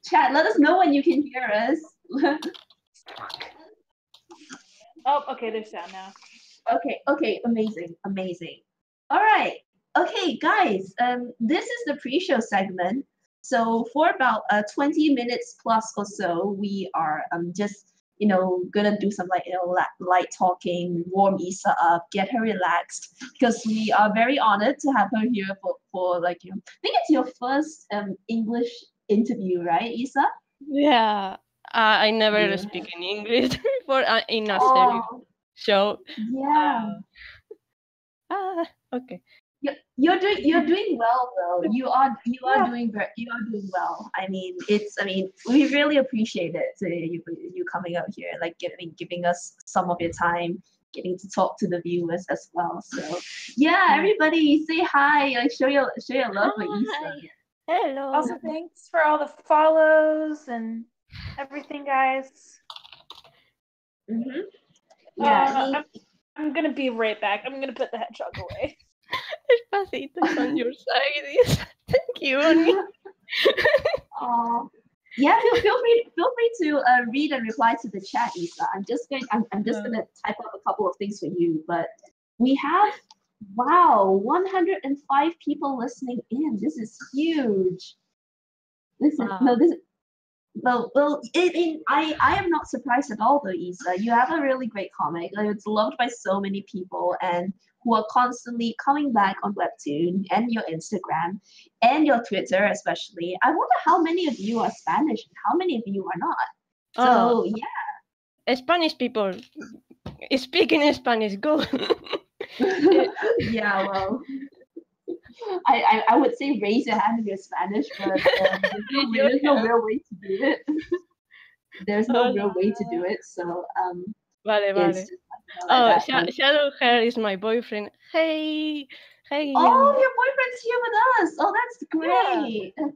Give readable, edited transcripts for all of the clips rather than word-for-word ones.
Chat, let us know when you can hear us. Oh, okay, there's sound now. Okay, amazing. All right, okay, guys. This is the pre-show segment. So for about 20 minutes plus or so, we are just gonna do some light talking, warm Isa up, get her relaxed, because we are very honored to have her here for I think it's your first English interview, right, Isa? Yeah, I never speak in English before in a serious show. Yeah. Okay. You're doing well though. You are doing well. I mean, we really appreciate it. You coming out here, like giving us some of your time, getting to talk to the viewers as well. So yeah, everybody say hi. Like show your love for Isa. Hello. Also, thanks for all the follows and everything, guys. Yeah. I'm gonna be right back. I'm gonna put the hedgehog away. Espacitos on your side. Thank you, Oni. Yeah, feel free to read and reply to the chat, Isa. I'm just gonna type up a couple of things for you. But we have 105 people listening in. This is huge. I am not surprised at all though, Isa. You have a really great comic. It's loved by so many people and who are constantly coming back on Webtoon and your Instagram and your Twitter especially. I wonder how many of you are Spanish and how many of you are not. So yeah. Spanish people speaking Spanish, go. Yeah, well. I would say raise your hand if you're Spanish, but there's no real way to do it. There's no real way to do it, so Vale. Shadow Hair is my boyfriend. Hey. Oh, your boyfriend's here with us. Oh, that's great. Yeah.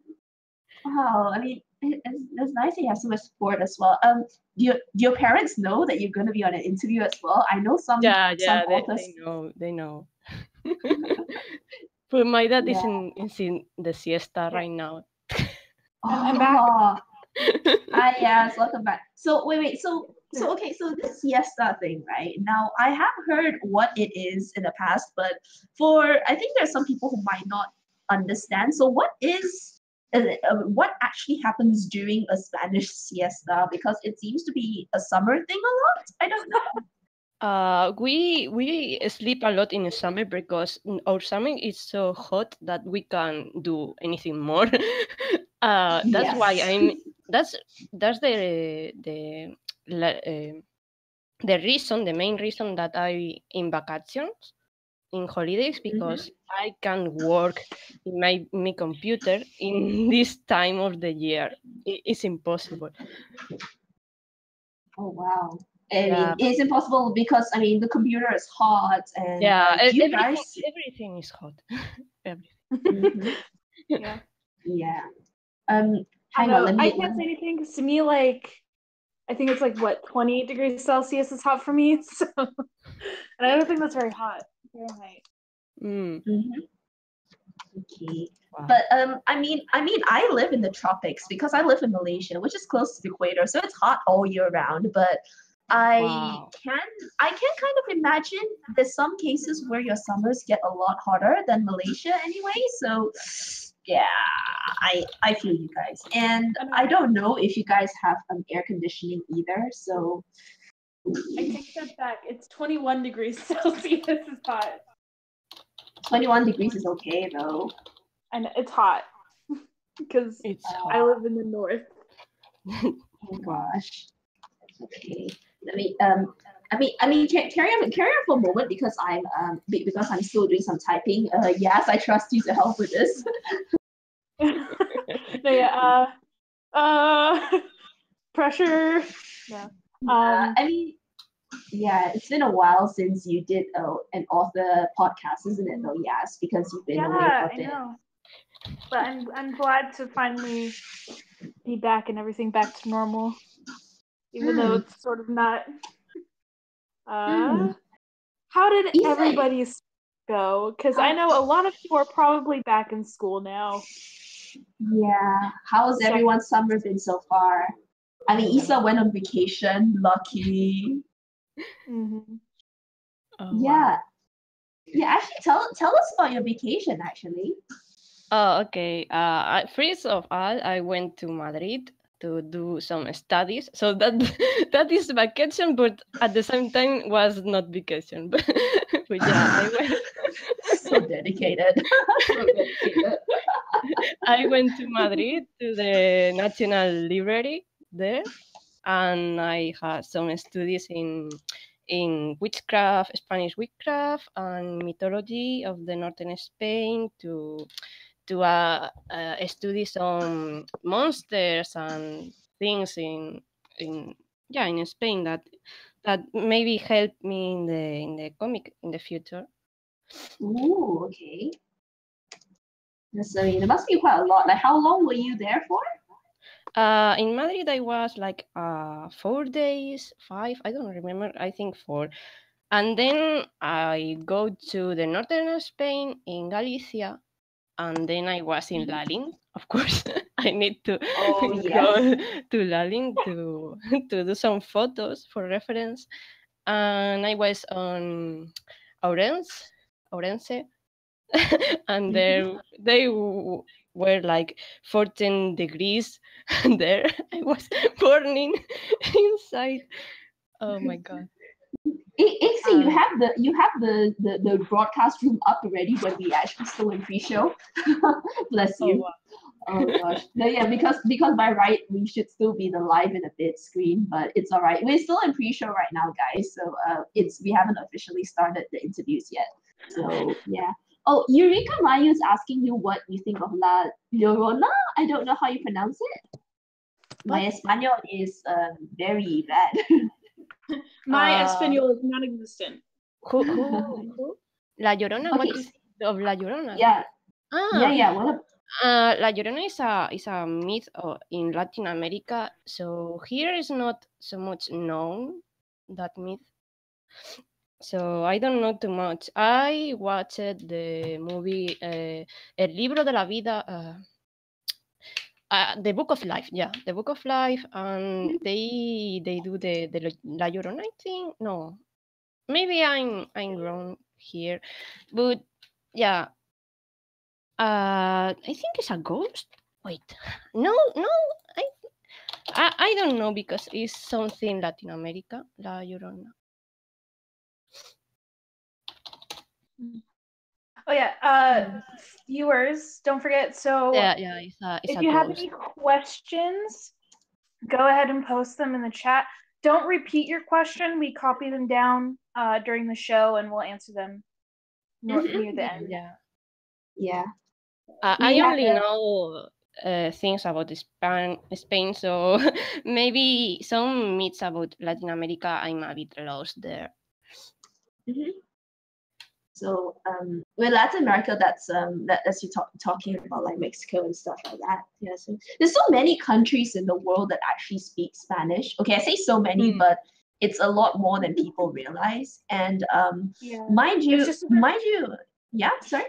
Wow, I mean, it's nice that you have so much support as well. Do your parents know that you're going to be on an interview as well? I know some. Yeah, some authors... they know. But my dad is in the siesta right now. I'm back. Yes, welcome back. So wait. So this siesta thing, right? Now I have heard what it is in the past, but I think there are some people who might not understand. So what actually happens during a Spanish siesta? Because it seems to be a summer thing a lot. I don't know. We sleep a lot in the summer because our summer is so hot that we can't do anything more. That's why that's the main reason that I in vacations, in holidays, because I can work in my computer in this time of the year. It's impossible. Oh wow. I mean, it's impossible because the computer is hot and everything is hot. Everything. Yeah. Hang on, I can't say anything because to me, I think it's 20 degrees Celsius is hot for me. So, and I don't think that's very hot. Fahrenheit. Okay. Wow. But I live in the tropics because I live in Malaysia, which is close to the equator, so it's hot all year round. But I can kind of imagine there's some cases where your summers get a lot hotter than Malaysia anyway. So yeah, I feel you guys, and I don't know if you guys have air conditioning either. So I take that back. It's 21 degrees Celsius is hot. 21 degrees is okay though. And it's hot because I live in the north. Oh gosh. Okay. Let me carry on for a moment because I'm still doing some typing. Yes, I trust you to help with this. Pressure. Yeah. It's been a while since you did an author podcast, isn't it? Though, yes, because you've been away for a bit. I know. But I'm glad to finally be back and everything back to normal, even though it's sort of not. How did everybody's go? Because I know a lot of people are probably back in school now. Yeah. How's everyone's summer been so far? I mean, Isa went on vacation. Lucky. Mm-hmm. Oh, Yeah. wow. Yeah. Actually, tell us about your vacation. Actually. Oh, okay. First of all, I went to Madrid to do some studies. So that that is vacation, but at the same time was not vacation. But yeah, I went. So dedicated. So dedicated. I went to Madrid to the National Library there, and I had some studies in witchcraft, Spanish witchcraft, and mythology of the northern Spain to study some monsters and things in yeah in Spain that maybe help me in the comic in the future. Ooh. Okay. Yes, I mean, it must be quite a lot. Like, how long were you there for? In Madrid, I was like 4 days, five, I don't remember, I think four. And then I go to the northern Spain in Galicia, and then I was in Lalin. Of course, I need to Oh go yes. to Lalin to do some photos for reference. And I was on Ourense, and Mhm. were like 14 degrees there. I was burning inside. Oh my god. Ixie, you uh, have the broadcast room up already when we actually still in pre-show. Bless oh you. wow. Oh gosh. No, yeah, because by right we should still be the live in a bit screen, but it's all right. We're still in pre-show right now, guys. So it's we haven't officially started the interviews yet. So yeah. Oh, Eureka Mayu is asking you what you think of La Llorona. I don't know how you pronounce it. My What? Espanol is very bad. My Espanol is non-existent. Who La Llorona, what Okay. is of La Llorona? Yeah. Ah, Yeah. What? La Llorona is a myth in Latin America. So here is not so much known that myth. So I don't know too much. I watched the movie El Libro de la Vida, the Book of Life. Yeah, the Book of Life, and they do the La Llorona. I think no, maybe I'm wrong here, but yeah, I think it's a ghost. Wait, no, I don't know because it's something Latin America. La Llorona. Oh yeah, viewers, don't forget. So Yeah, it's if a you have ghost. any questions, go ahead and post them in the chat. Don't repeat your question. We copy them down during the show, and we'll answer them near the end. Yeah. Yeah. I We have only know things about Spain, so maybe some myths about Latin America I'm a bit lost there. So with Latin America, that's you talking about like Mexico and stuff like that. Yeah, so there's so many countries in the world that actually speak Spanish. Okay, I say so many, but it's a lot more than people realize. And Yeah. mind you, yeah, sorry.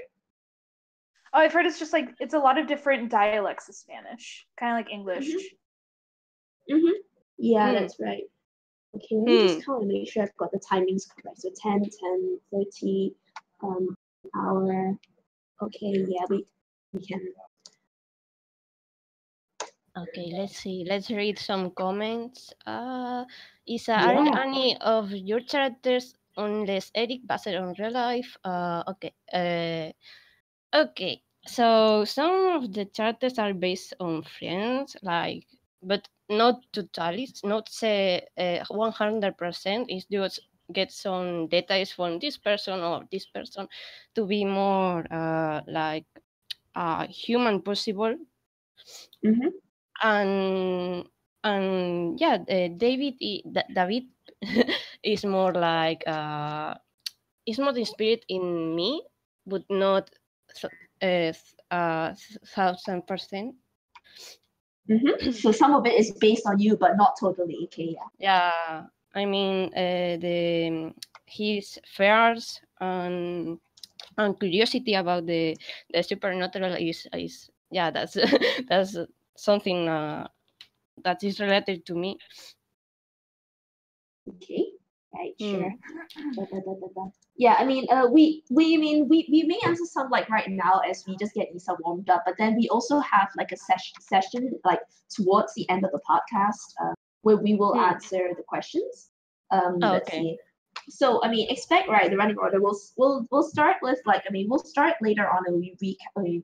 Oh, I've heard it's just like it's a lot of different dialects of Spanish, kind of like English. Yeah, that's right. Okay, let me just count and make sure I've got the timings correct. So 10, 10, 30, hour. Okay, yeah, we can. Okay, let's see. Let's read some comments. Isa, are any of your characters unless Eric based on real life? Okay. Okay. So some of the characters are based on friends, like, but not totally. Not say 100%. It's just get some details from this person or this person to be more like human possible. And yeah, David is more like is more inspired in me, but not 1,000%. So some of it is based on you, but not totally. Okay, yeah. Yeah, I mean his fears and curiosity about the supernatural is yeah, that's that's something that is related to me. Okay, right, sure. Yeah, I mean, we may answer some like right now as we just get Isa warmed up, but then we also have like a session like towards the end of the podcast where we will answer the questions. Let's Okay. see. So I mean, expect right the running order. We'll start with like we'll start later on and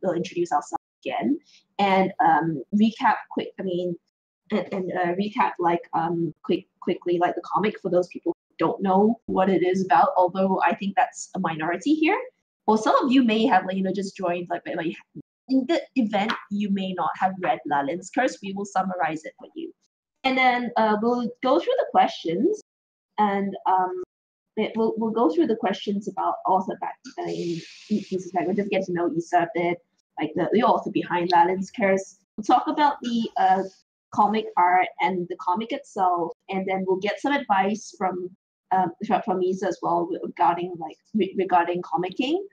we'll introduce ourselves again and recap quick. And recap like quickly like the comic for those people who don't know what it is about. Although I think that's a minority here. Or some of you may have like just joined like in the event you may not have read Lalin's Curse. We will summarize it for you, and then we'll go through the questions and we'll go through the questions about author Isa's background. Just get to know Isa a bit, like the author behind Lalin's Curse. We'll talk about the comic art and the comic itself, and then we'll get some advice from Isa as well regarding regarding comicking.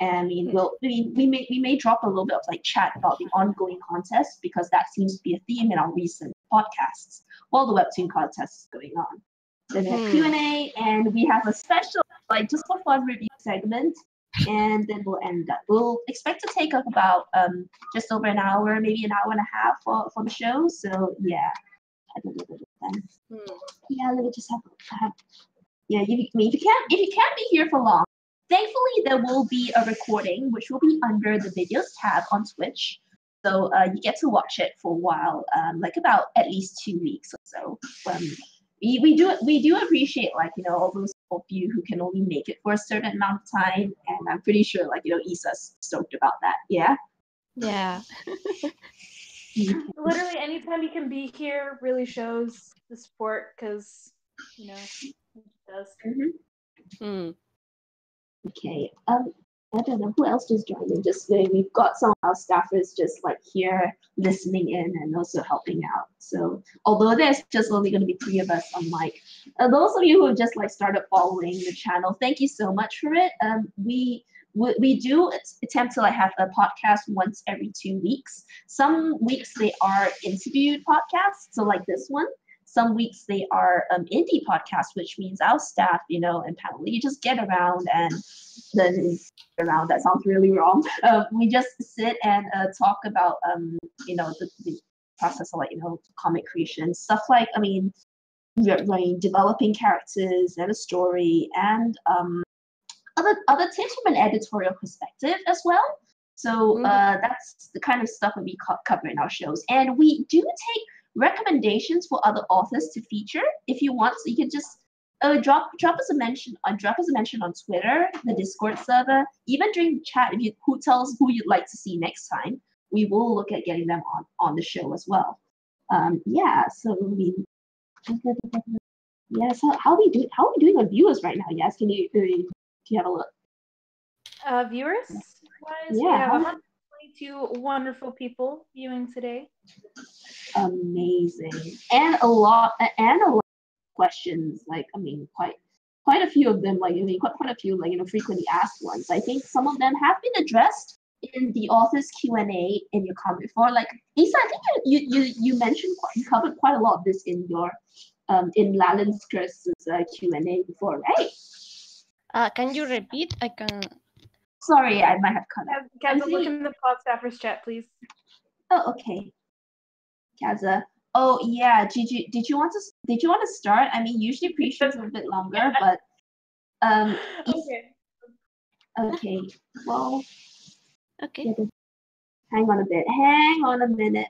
And we may drop a little bit of like chat about the ongoing contest because that seems to be a theme in our recent podcasts while the Webtoon contest is going on. Then we have Q&A, and we have a special like just for fun review segment, and then we'll end up. We'll expect to take up about just over an hour, maybe an hour and a half for the show. So yeah, I don't know. Yeah, let me just have yeah. If you can't be here for long, thankfully there will be a recording which will be under the videos tab on Twitch. So you get to watch it for a while, like about at least 2 weeks or so. We do appreciate like all those of you who can only make it for a certain amount of time, and I'm pretty sure like Isa's stoked about that. Yeah. Yeah. Literally anytime you can be here really shows the support because it does. Okay. I don't know who else just joined in. Just we've got some of our staffers just like here listening in and also helping out. So although there's just only going to be 3 of us on mic, those of you who have just like started following the channel, thank you so much for it. We do attempt to like have a podcast once every 2 weeks. Some weeks they are interviewed podcasts, so like this one. Some weeks they are indie podcasts, which means our staff, and panel, you just get around and then around. That sounds really wrong. We just sit and talk about, the process of like, comic creation, stuff like, developing characters and a story and other tips from an editorial perspective as well. So that's the kind of stuff that we cover in our shows. And we do take recommendations for other authors to feature if you want. So you can just drop us a mention on Twitter, the Discord server, even during chat. Who tell us who you'd like to see next time, we will look at getting them on the show as well. So how are we doing on viewers right now? Yes, can you have a look? Viewers wise, we have 122 wonderful people viewing today. Amazing. And a lot of questions, like quite a few of them, quite a few frequently asked ones. I think some of them have been addressed in the author's Q&A in your comment before. Like Isa, I think you mentioned you covered quite a lot of this in your in Lalin's Curse's Q&A before, right? Can you repeat? I can. Sorry, I might have cut out. Kaza, look in the pod staffers chat, please. Oh, okay. Kaza. Oh yeah. Did you want to start? I mean, usually pre-shows are a bit longer, but Okay. Okay. Well. Okay. Hang on a bit. Hang on a minute.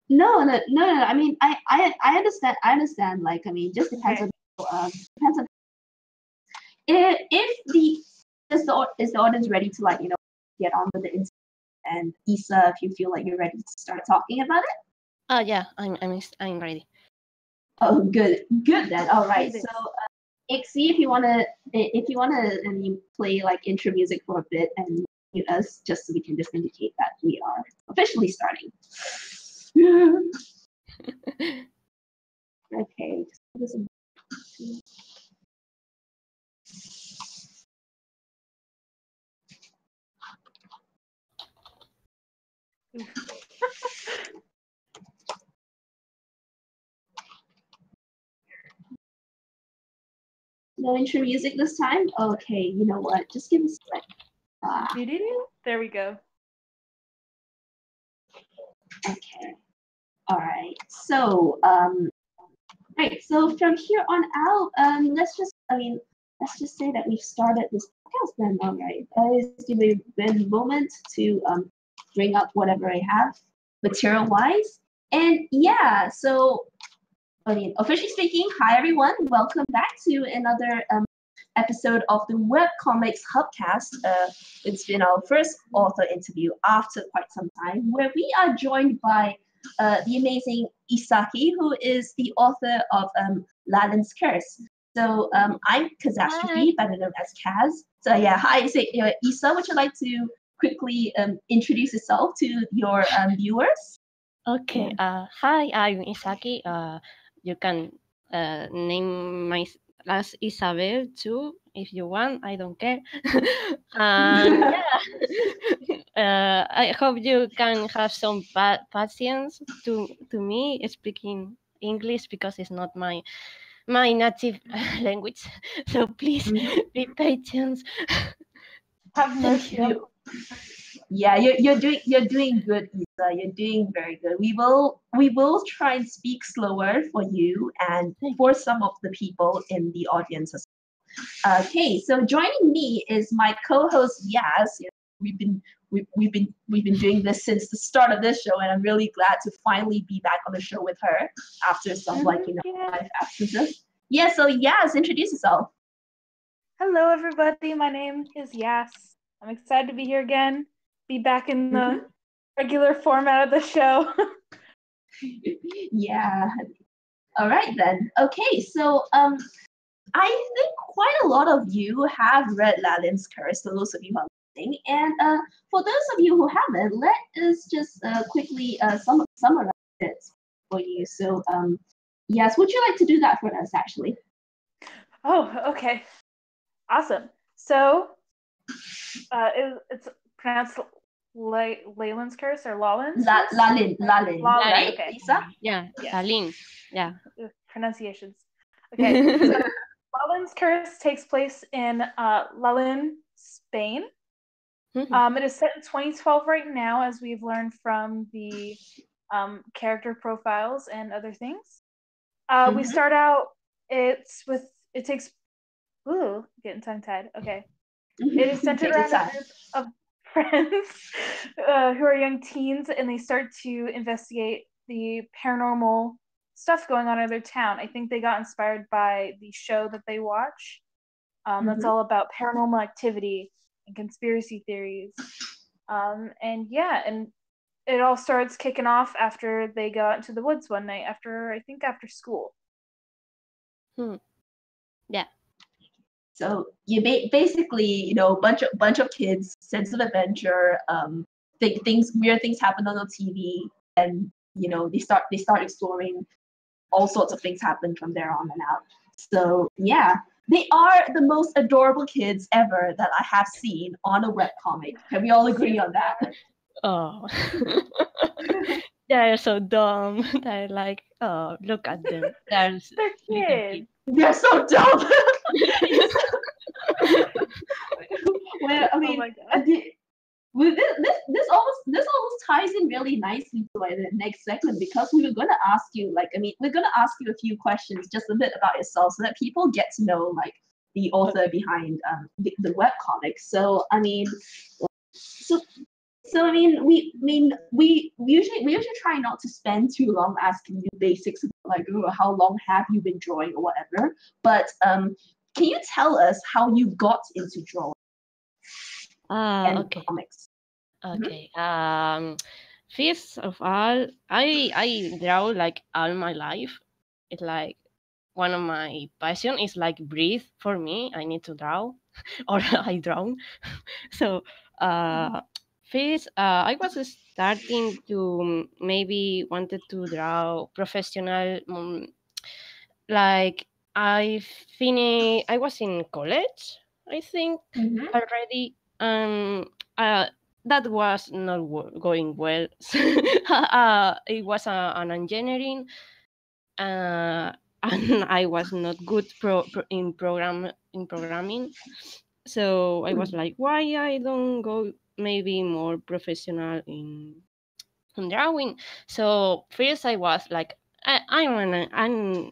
No. I mean, I understand. Like, I mean, just depends on is the audience ready to get on with the interview, and Isa, if you feel like you're ready to start talking about it. Yeah, I'm ready. Oh, good then. All right. So, Ixie, if you wanna play like intro music for a bit and mute us, just so we can just indicate that we are officially starting. Okay. No intro music this time? Okay, you know what? Just give me a sec. There we go. Okay. All right. So, right. So from here on out, let's just say that we've started this podcast then. All right. Just give me a moment to bring up whatever I have material-wise. And yeah, so officially speaking, hi everyone. Welcome back to another episode of the Webcomics Hubcast. It's been our first author interview after quite some time, where we are joined by the amazing Isaky, who is the author of Lalin's Curse. So I'm Catastrophe, better known as Kaz. So yeah, hi, Isa, would you like to quickly introduce yourself to your viewers? Okay. Hi, I'm Isaky. You can name my last Isabel too if you want. I don't care. And yeah, I hope you can have some patience to me speaking English because it's not my native language. So please be patient. Have mercy. Yeah, you're doing good, Isa. You're doing very good. We will try and speak slower for you and for some of the people in the audience as well. Okay, so joining me is my co-host Yaz. We've been doing this since the start of this show, and I'm really glad to finally be back on the show with her after some life absences. Yeah, so Yaz, introduce yourself. Hello, everybody. My name is Yas. I'm excited to be here again. Be back in the regular format of the show. Yeah. All right then. Okay, so I think quite a lot of you have read Lalin's Curse, so those of you who are listening. And for those of you who haven't, let us just quickly summarize it for you. So yes, would you like to do that for us actually? Oh, okay. Awesome. So it's pronounced Lallin's Curse or Lallin's Curse? Lalin, right? Okay. Lisa? Yeah, yes. Lalin. Yeah. Pronunciations. Okay. So Lallin's Curse takes place in Lalin, Spain. It is set in 2012 right now, as we've learned from the character profiles and other things. We start out. Getting tongue-tied. Okay. It is centered around a group of friends who are young teens, and they start to investigate the paranormal stuff going on in their town. I think they got inspired by the show that they watch. That's all about paranormal activity and conspiracy theories. And it all starts kicking off after they go out into the woods one night after school. Yeah. So you basically, bunch of kids, sense of adventure, weird things happen on the TV, and they start exploring. All sorts of things happen from there on and out. So yeah, they are the most adorable kids ever that I have seen on a webcomic. Can we all agree on that? Oh. They're so dumb. They're like, oh, look at them. They're kids. They're so dumb. Well, I mean, this almost ties in really nicely to the next segment, because we were going to ask you we're going to ask you a few questions just a bit about yourself so that people get to know the author behind the webcomics. So we usually try not to spend too long asking you basics about how long have you been drawing or whatever, but can you tell us how you got into drawing and comics? Okay. First of all, I draw all my life. It's one of my passion is breathe for me. I need to draw, or I draw. So first, I was starting to maybe wanted to draw professional. I was in college, I think, already. That was not going well. It was an engineering. and I was not good in programming. So I was like, why I don't go maybe more professional in drawing? So first I was like, I'm an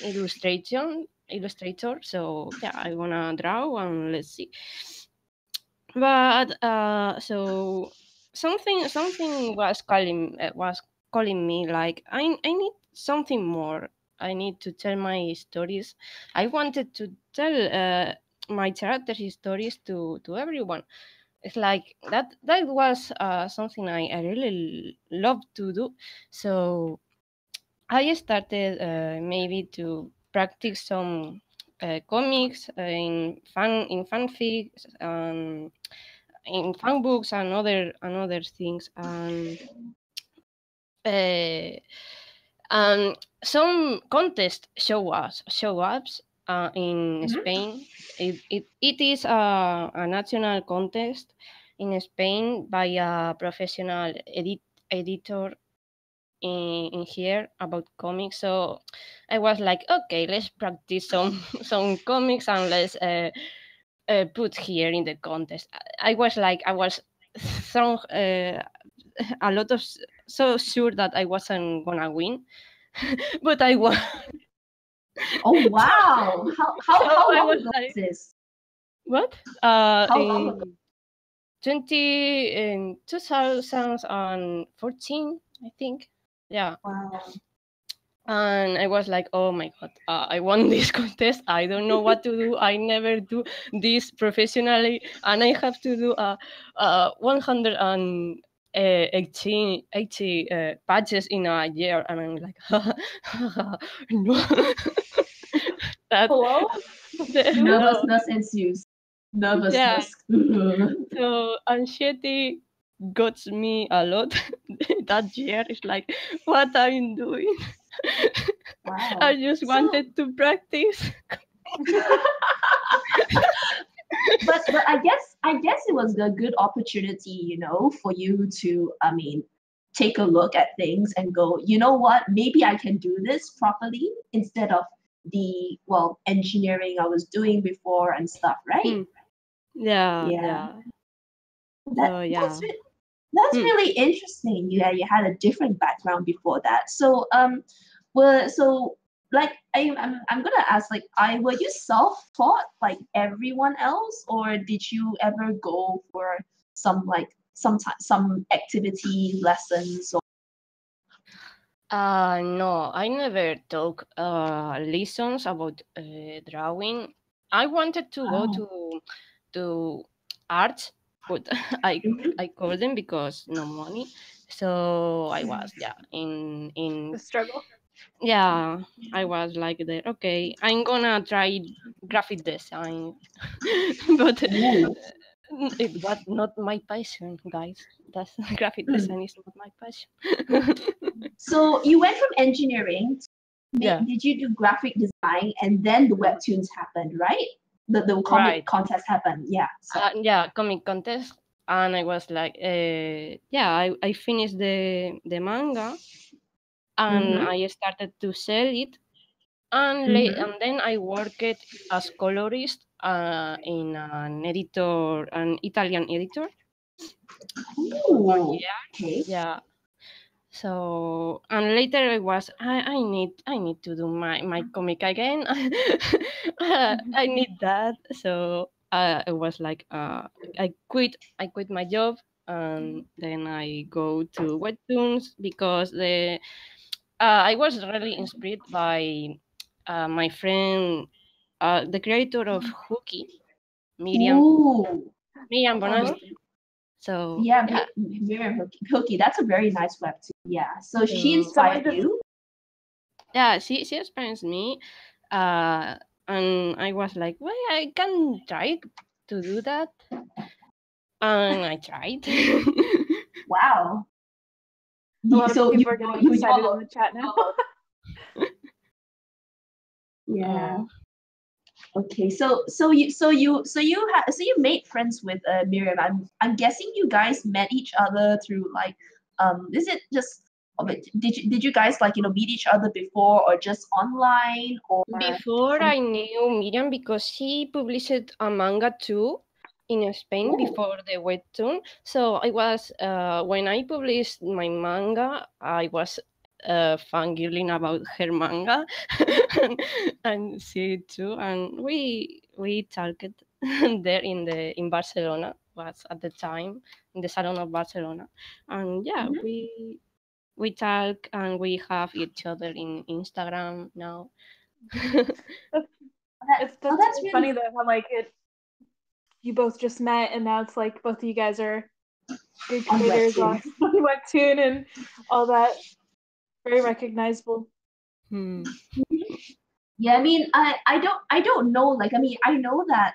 illustrator. So yeah, I wanna draw and let's see. But so something was calling me like I need something more. I need to tell my stories. I wanted to tell my characters' stories to everyone. It's like that was something I really love to do. So I started maybe to practice some comics in fanfics and in fan books and other things uh, and some contests show ups in Spain. It is a national contest in Spain by a professional editor in here about comics. So I was like, okay, let's practice some some comics and let's put here in the contest. I was so a lot of so sure that I wasn't gonna win, but I won. Oh wow! How I long was ago like, was this? what? How long ago? In 2014, I think. Yeah. Wow. And I was like, oh my god, I won this contest. I don't know what to do. I never do this professionally, and I have to do 180 patches in a year. And I'm like, no. That, Hello? no. Nervousness ensues. Yeah. Nervousness. So anxiety got me a lot that year. It's like, what I'm doing. Wow. I just wanted to practice. But I guess it was a good opportunity, for you to, take a look at things and go, you know what, maybe I can do this properly instead of the engineering I was doing before and stuff, right? Hmm. Yeah, Yeah. yeah. That So that's yeah. re- that's Hmm. really interesting. You had a different background before that. So like I'm gonna ask, like, were you self-taught like everyone else, or did you ever go for some some activity lessons or No, I never took lessons about drawing. I wanted to go oh. to art, but I Mhm. I couldn't because no money. So I was in The struggle. yeah, I was like there. Okay, I'm gonna try graphic design, but Ooh. it was not my passion, guys. That's graphic Mm. design is not my passion. So you went from engineering Yeah, did you do graphic design and then the mhm. webtoons happened, right? The comic Right. contest happened. Yeah. So Yeah, comic contest, and I was like, yeah, I finished the manga, and mm-hmm, I started to sell it, and mm-hmm. and then I worked as colorist in an Italian editor for one Ooh, year. okay. Yeah. So and later I need to do my comic again. I need that. So I was like I quit my job, and then I go to Webtoons because I was really inspired by my friend, the creator of Hooky, Miriam Ooh, Miriam Uh-huh. Bonasti. So yeah, yeah, Miriam Hooky. That's a very nice webtoon. Yeah. So she so Someone inspired just you. yeah, she inspires me, uh, and I was like, well, I can try to do that, and I tried. Wow. a lot of So people are getting excited in the chat now. yeah. Oh, Okay. So you made friends with Miriam. I'm guessing you guys met each other through like is it just Did you guys like meet each other before or just online or Before I knew Miriam because she published a manga too in Spain before the Webtoon. So I was when I published my manga, I was fangirling about her manga, and she too. And we talked there in Barcelona, was at the time in the Salon of Barcelona, and yeah, we talk and we have each other in Instagram now. That's really funny though how like you both just met and now it's like both of you guys are big creators on Webtoon and all that. Very recognizable. Yeah, I mean, I don't know. Like, I mean, I know that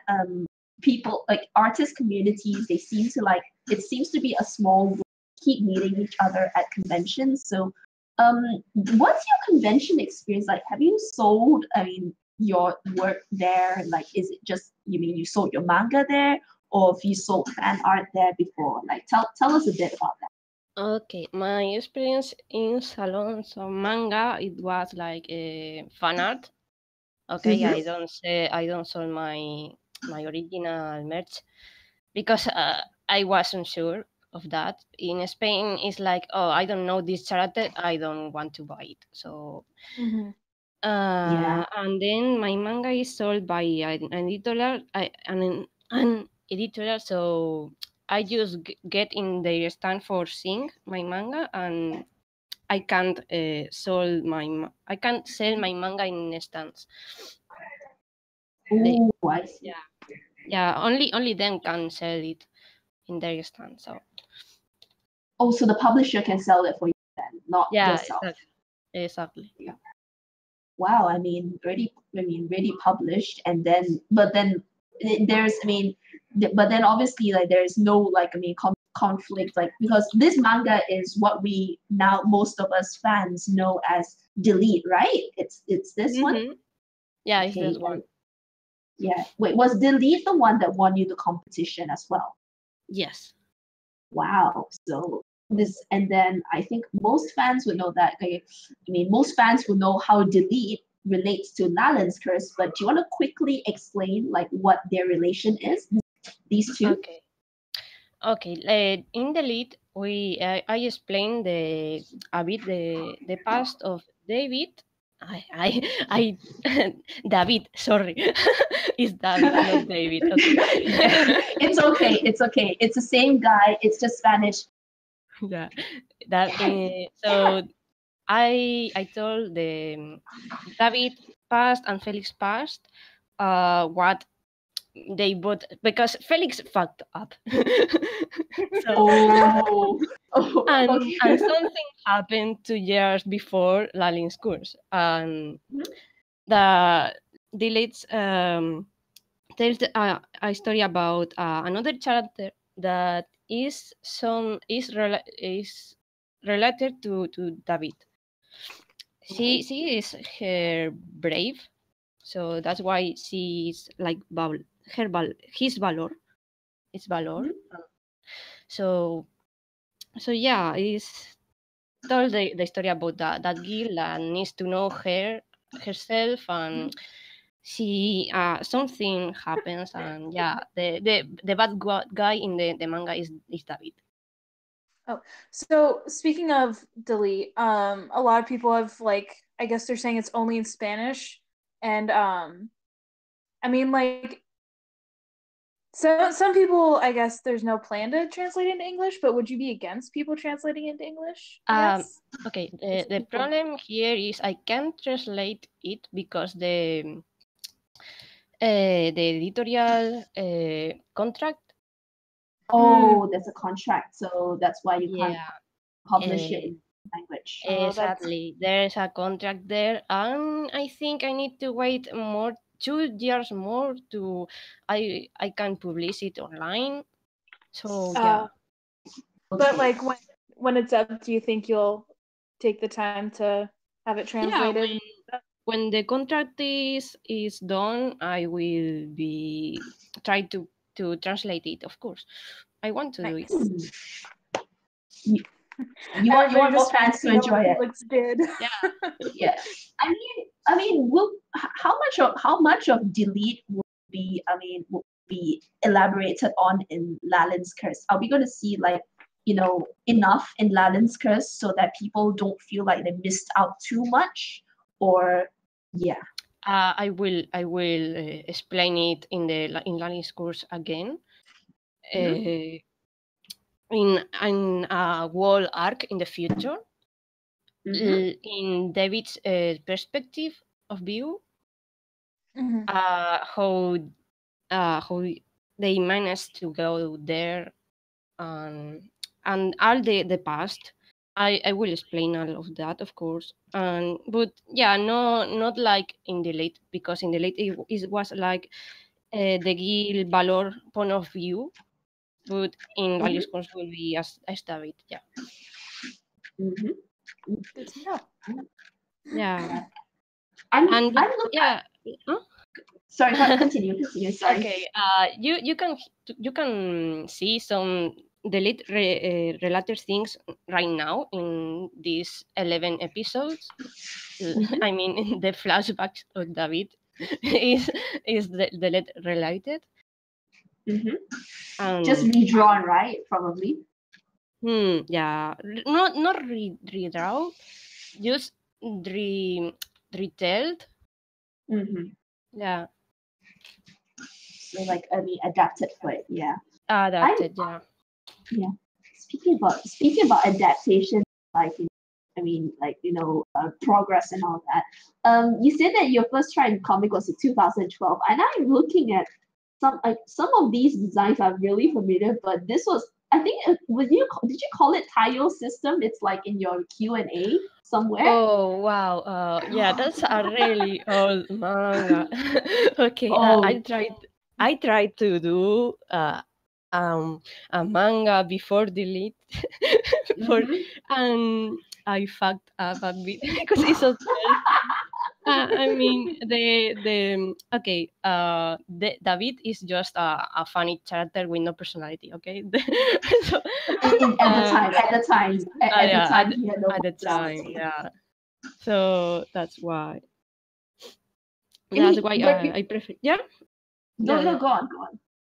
people like artist communities, they seem to like it seems to be a small group, keep meeting each other at conventions. So, what's your convention experience like? Have you sold? I mean, your work there? Like, is it just you sold your manga there, or have you sold fan art there before? Like, tell us a bit about that. Okay, my experience in salons of manga, it was like a fan art. Okay, I don't sell my original merch because I wasn't sure of that. In Spain, it's like, oh, I don't know this character, I don't want to buy it. So, and then my manga is sold by an editorial, an editorial. So I just get in their stand for seeing my manga, and I can't sell my manga in stands. I see. Yeah. Only them can sell it in their stand. So. Oh, so the publisher can sell it for you then, not yourself. Exactly. Yeah. Wow, I mean, really published, and then, but then there's, but then obviously like there's no like conflict, like because this manga is what we now most of us fans know as Delete, right? It's this one. Yeah, it's this one. Yeah. Wait, was Delete the one that won you the competition as well? Yes. Wow. So this, and then I think most fans would know that. Okay, I mean, most fans would know how Delete relates to Lalin's curse, but do you want to quickly explain like what their relation is? These two. Okay. In Delete, I explained a bit the past of David. I David, sorry. It's David, not David. Okay. It's okay. It's okay. It's the same guy. It's just Spanish. Yeah. That so I told the David past and Felix past what they both, because Felix fucked up. And something happened 2 years before Lalin's course, and the deletes tells a story about another character that is related to David. She is her brave, so that's why she's like his valor. It's valor. So yeah, it's told the story about that girl that needs to know herself, and she something happens, and yeah, the bad guy in the manga is David. Oh, so speaking of Delete, a lot of people have like, I guess they're saying it's only in Spanish, and I mean like, so some people, I guess there's no plan to translate into English, but would you be against people translating into English? Okay, the problem here is I can't translate it because the editorial contract. Oh, there's a contract, so that's why you can't publish it in language. Exactly, there's a contract there, and I think I need to wait 2 years more to I can publish it online. So yeah. But like when it's up, do you think you'll take the time to have it translated? Yeah, when the contract is done, I will be try to translate it. Of course, I want to do it. You want more fans to enjoy it. Looks good. Yeah. Yeah. I mean, how much of delete will be elaborated on in Lalin's curse? Are we going to see like, enough in Lalin's curse so that people don't feel like they missed out too much? Or yeah. I will explain it in Lalin's course again. Mm-hmm. In a whole arc in the future, Mm-hmm. in David's perspective of view, Mm-hmm. how they managed to go there, and all the past. I will explain all of that, of course. But yeah, no, not like in the late, because in the late it was like the Gil Valor point of view, but in Values course will be as David. Yeah. Mm-hmm. Good to know. Yeah. I'm And looking. yeah. Huh? Sorry, continue. Sorry. Okay. You can see some delete related things right now in these 11 episodes. I mean, in the flashbacks of David is the delete related. Just redrawn, right? Probably. Yeah. Not redraw, just retold. Yeah. So like adapted for it, yeah. Adapted. Yeah. Yeah. Speaking about adaptation, like progress and all that. You said that your first try in comic was in 2012, and I'm looking at some of these designs are really familiar, but this was, I think, did you call it tile system? It's like in your Q&A somewhere. Oh wow! Yeah, that's a really old manga. Okay, Oh. I tried to do a manga before delete, and I fucked up a bit because it's so. I mean, okay. David is just a funny character with no personality. Okay, so, at the time, he had no at the time, personality. yeah. So that's why. But I prefer. Yeah. No, go on.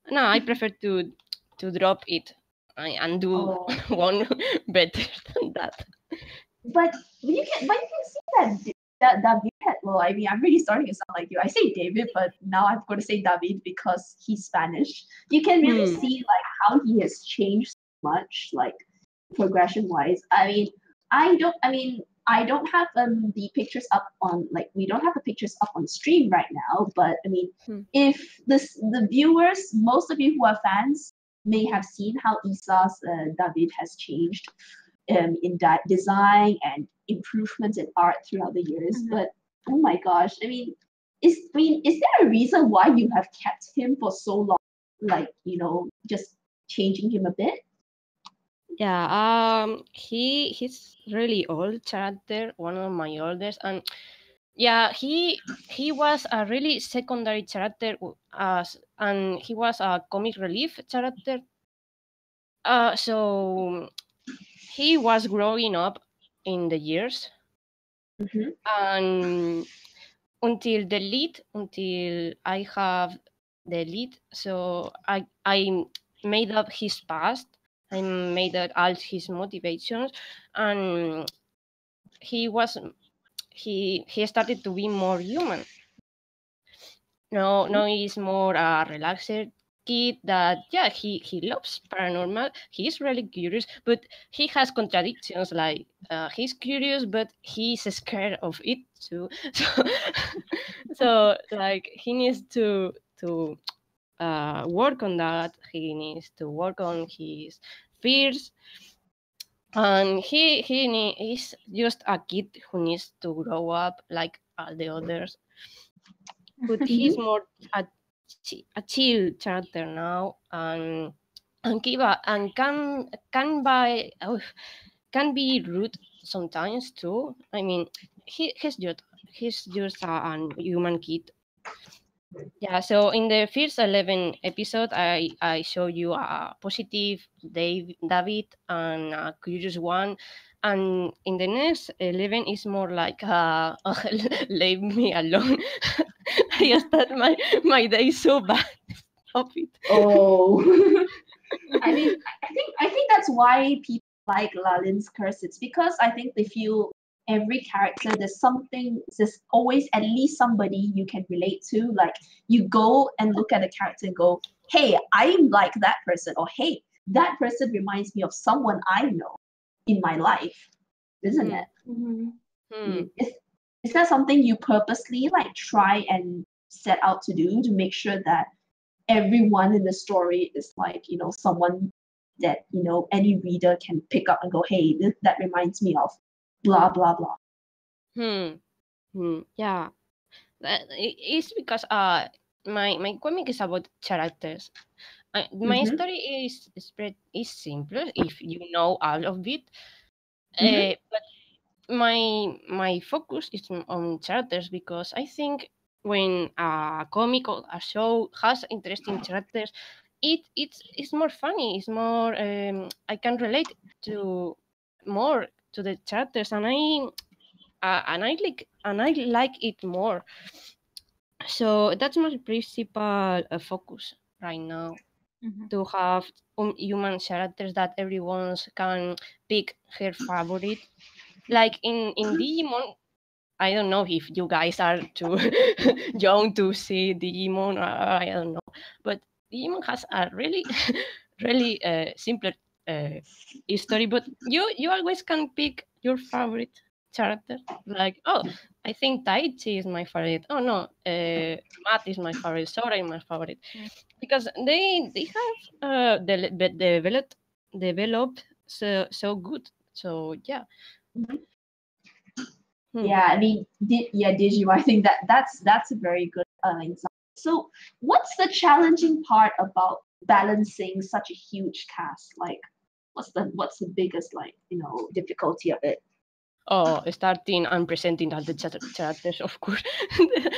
No, I prefer to drop it and do one better than that. But you can see that David had, well, I mean, I'm really starting to sound like you. I say David, but now I'm going to say David because he's Spanish. You can really see like how he has changed so much, like progression wise. I don't have the pictures up on, like, we don't have the pictures up on stream right now, but I mean, if the viewers, most of you who are fans, may have seen how Isa's David has changed in design and improvements in art throughout the years. But oh my gosh, is there a reason why you have kept him for so long? Like, just changing him a bit? Yeah, he's really old character, one of my oldest, and yeah, he was a really secondary character, and he was a comic relief character. So he was growing up in the years, and until I have the lead, so I made up his past. I made up all his motivations, and he started to be more human. No, he's more a relaxed kid that, yeah, he loves paranormal. He's really curious, but he has contradictions. Like he's curious, but he's scared of it too. So like he needs to work on that. He needs to work on his fears, and he's just a kid who needs to grow up like all the others. But he's more a chill character now, and Kiba, and can be rude sometimes too. I mean, he's just a human kid. Yeah, so in the first 11 episode, I show you a positive David and a curious one. And in the next 11 is more like, leave me alone. I start my day so bad. Stop it. Oh. I mean, I think that's why people like Lalin's curse. It's because I think they feel every character there's always at least somebody you can relate to. Like you go and look at a character and go, hey, I'm like that person, or hey, that person reminds me of someone I know in my life, isn't Hmm. it? Mm-hmm. Hmm. Is that something you purposely like try and set out to do to make sure that everyone in the story is like, someone that, any reader can pick up and go, hey, that reminds me of blah, blah, blah. Yeah. It's because my comic is about characters. My Mm-hmm. story is simple if you know all of it. Mm-hmm. But my focus is on characters because I think when a comic or a show has interesting characters, it's more funny. It's more I can relate to more to the characters, and I like it more. So that's my principal focus right now, Mm-hmm. to have human characters that everyone can pick her favorite. Like in Digimon, I don't know if you guys are too young to see Digimon. I don't know, but Digimon has a really really simple story. But you always can pick your favorite character. Like, oh, I think Taichi is my favorite. Oh no, Matt is my favorite. Sora is my favorite, because they have developed so good. So yeah. Hmm. Yeah, I mean, Digimon, I think that's a very good example. So what's the challenging part about balancing such a huge cast? Like, what's the biggest, like, difficulty of it? Oh, starting and presenting all the characters, of course.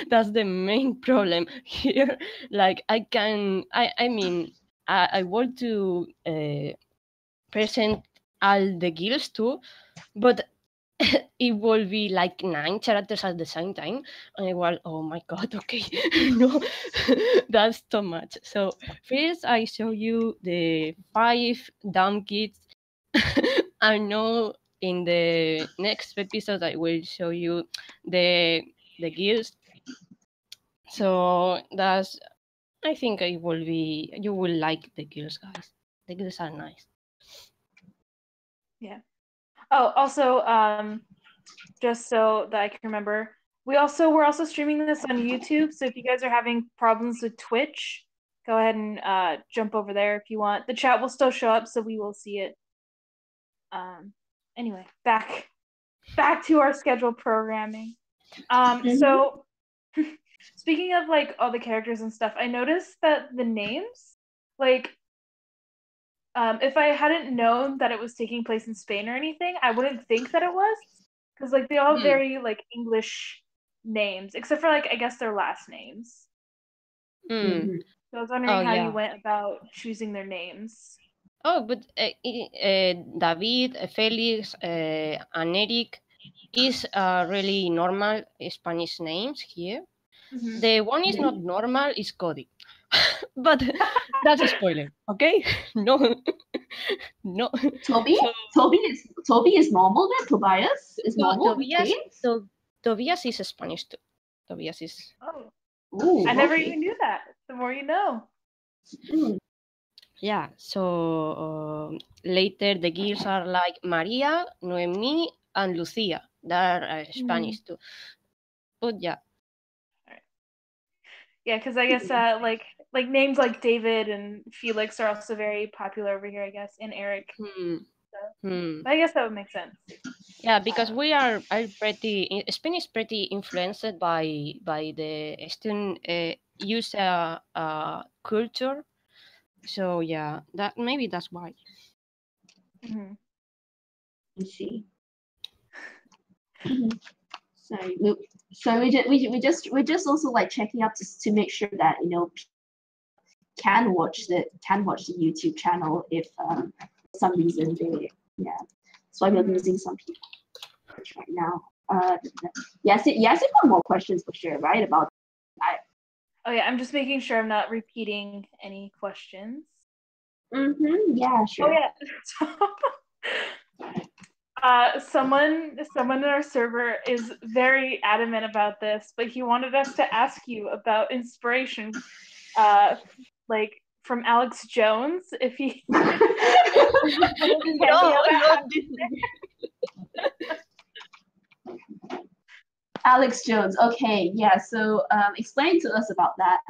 That's the main problem here. Like, I mean, I want to present all the guilds too, but it will be like 9 characters at the same time. And I was, oh my god, okay, no, that's too much. So first I show you the 5 dumb kids. I know in the next episode I will show you the guilds. So that's, I think it will be, you will like the guilds, guys. The guilds are nice. Yeah. Oh, also, just so that I can remember, we're also streaming this on YouTube. So if you guys are having problems with Twitch, go ahead and jump over there if you want. The chat will still show up, so we will see it. Anyway, back to our scheduled programming. So speaking of like all the characters and stuff, I noticed that the names, like, if I hadn't known that it was taking place in Spain or anything, I wouldn't think that it was, because like they all have very like English names, except for like I guess their last names. Mm-hmm. So I was wondering Oh how you yeah. went about choosing their names. Oh, but David, Felix, and Eric is really normal Spanish names here. Mm-hmm. The one is not normal is Cody, but that's a spoiler. Okay, no, no. Toby? So Toby is normal then? Tobias is normal in Tobias, Spain? Tobias is Spanish too. Tobias is. Oh, Ooh, I never okay. even knew that. The more you know. Mm. Yeah, so later the guilds are like Maria, Noemi, and Lucia. They're Spanish too. But yeah. Yeah, because I guess like names like David and Felix are also very popular over here, I guess, and Eric. Hmm. So, Hmm. but I guess that would make sense. Yeah, because we are pretty. Spain is pretty influenced by the Eastern user culture. So yeah, that maybe that's why. Mm-hmm. I see. Mhm. Sorry, so we're just also like checking up to make sure that can watch the YouTube channel if for some reason they that's why we're losing some people right now. Yes, you've got more questions for sure, right? About that. Oh yeah, I'm just making sure I'm not repeating any questions. Yeah, sure. Oh yeah. Someone in our server is very adamant about this, but he wanted us to ask you about inspiration, like from Alex Jones, if he. Alex Jones. Okay, yeah. So, explain to us about that.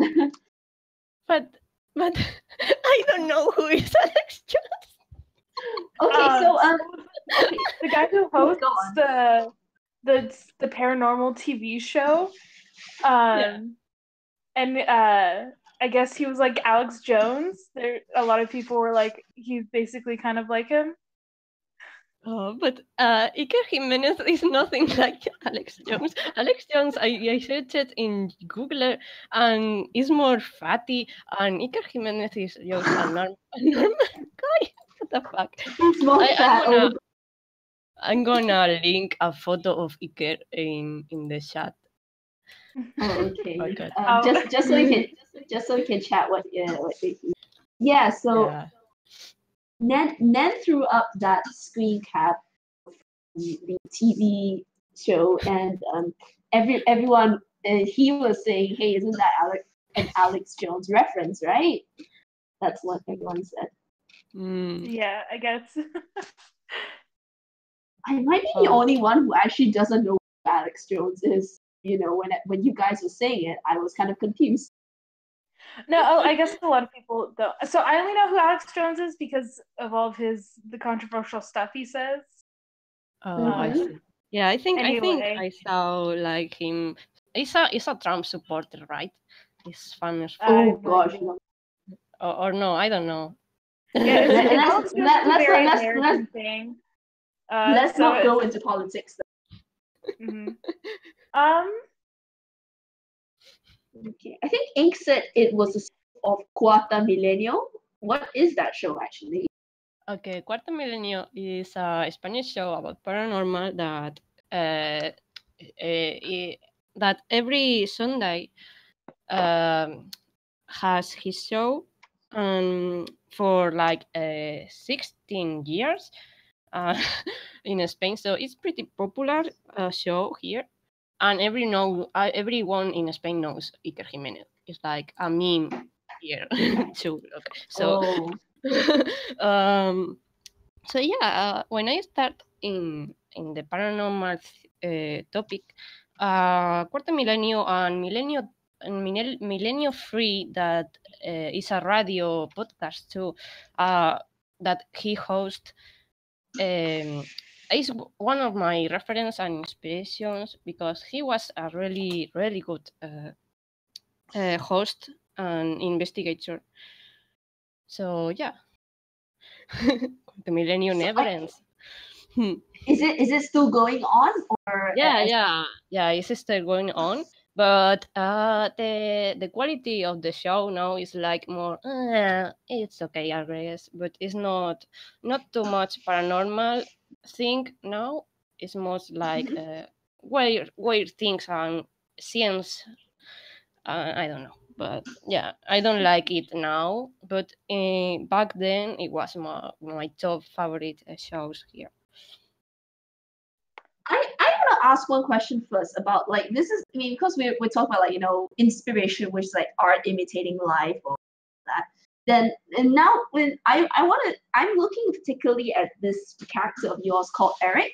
But I don't know who is Alex Jones. Okay, so the guy who hosts the paranormal TV show, and I guess he was like Alex Jones. A lot of people were like, he's basically kind of like him. Oh, but Iker Jimenez is nothing like Alex Jones. Alex Jones, I searched it in Google, and is more fatty, and Iker Jimenez is just a normal guy. What the fuck? He's more fat. I'm gonna link a photo of Iker in the chat. Oh, okay. Just so we can chat what yeah. So. Yeah. Nan threw up that screen cap of the TV show, and everyone he was saying, "Hey, isn't that an Alex Jones reference, right?" That's what everyone said. Yeah, I guess. I might be the only one who actually doesn't know who Alex Jones is. When you guys were saying it, I was kind of confused. No, I guess a lot of people don't. So I only know who Alex Jones is because of all of the controversial stuff he says. Oh, I see. Yeah, I think I saw like him. He's a Trump supporter, right? He's famous. Oh gosh. Or no, I don't know. Yeah, let's not go into politics. Okay, I think Ink said it was of Cuarta Milenio. What is that show actually? Okay, Cuarta Milenio is a Spanish show about paranormal that every Sunday has his show for like 16 years in Spain. So it's pretty popular show here. And everyone in Spain knows Iker Jimenez. It's like a meme here too. Okay. So, so yeah, when I start in the paranormal topic, Cuarto Milenio and Milenio Free, that is a radio podcast too, that he hosts. Is one of my reference and inspirations because he was a really, really good host and investigator. So yeah, the millennium never ends. Is it still going on or? Yeah, it's still going on. But the quality of the show now is like more. It's okay, I guess, but it's not too much paranormal thing now. It's most like weird things and science. I don't know, but yeah, I don't like it now. But back then, it was my top favorite shows here. I want to ask one question first about like this is because we're talking about like inspiration, which is like art imitating life or that. Then and now when I'm looking particularly at this character of yours called Eric.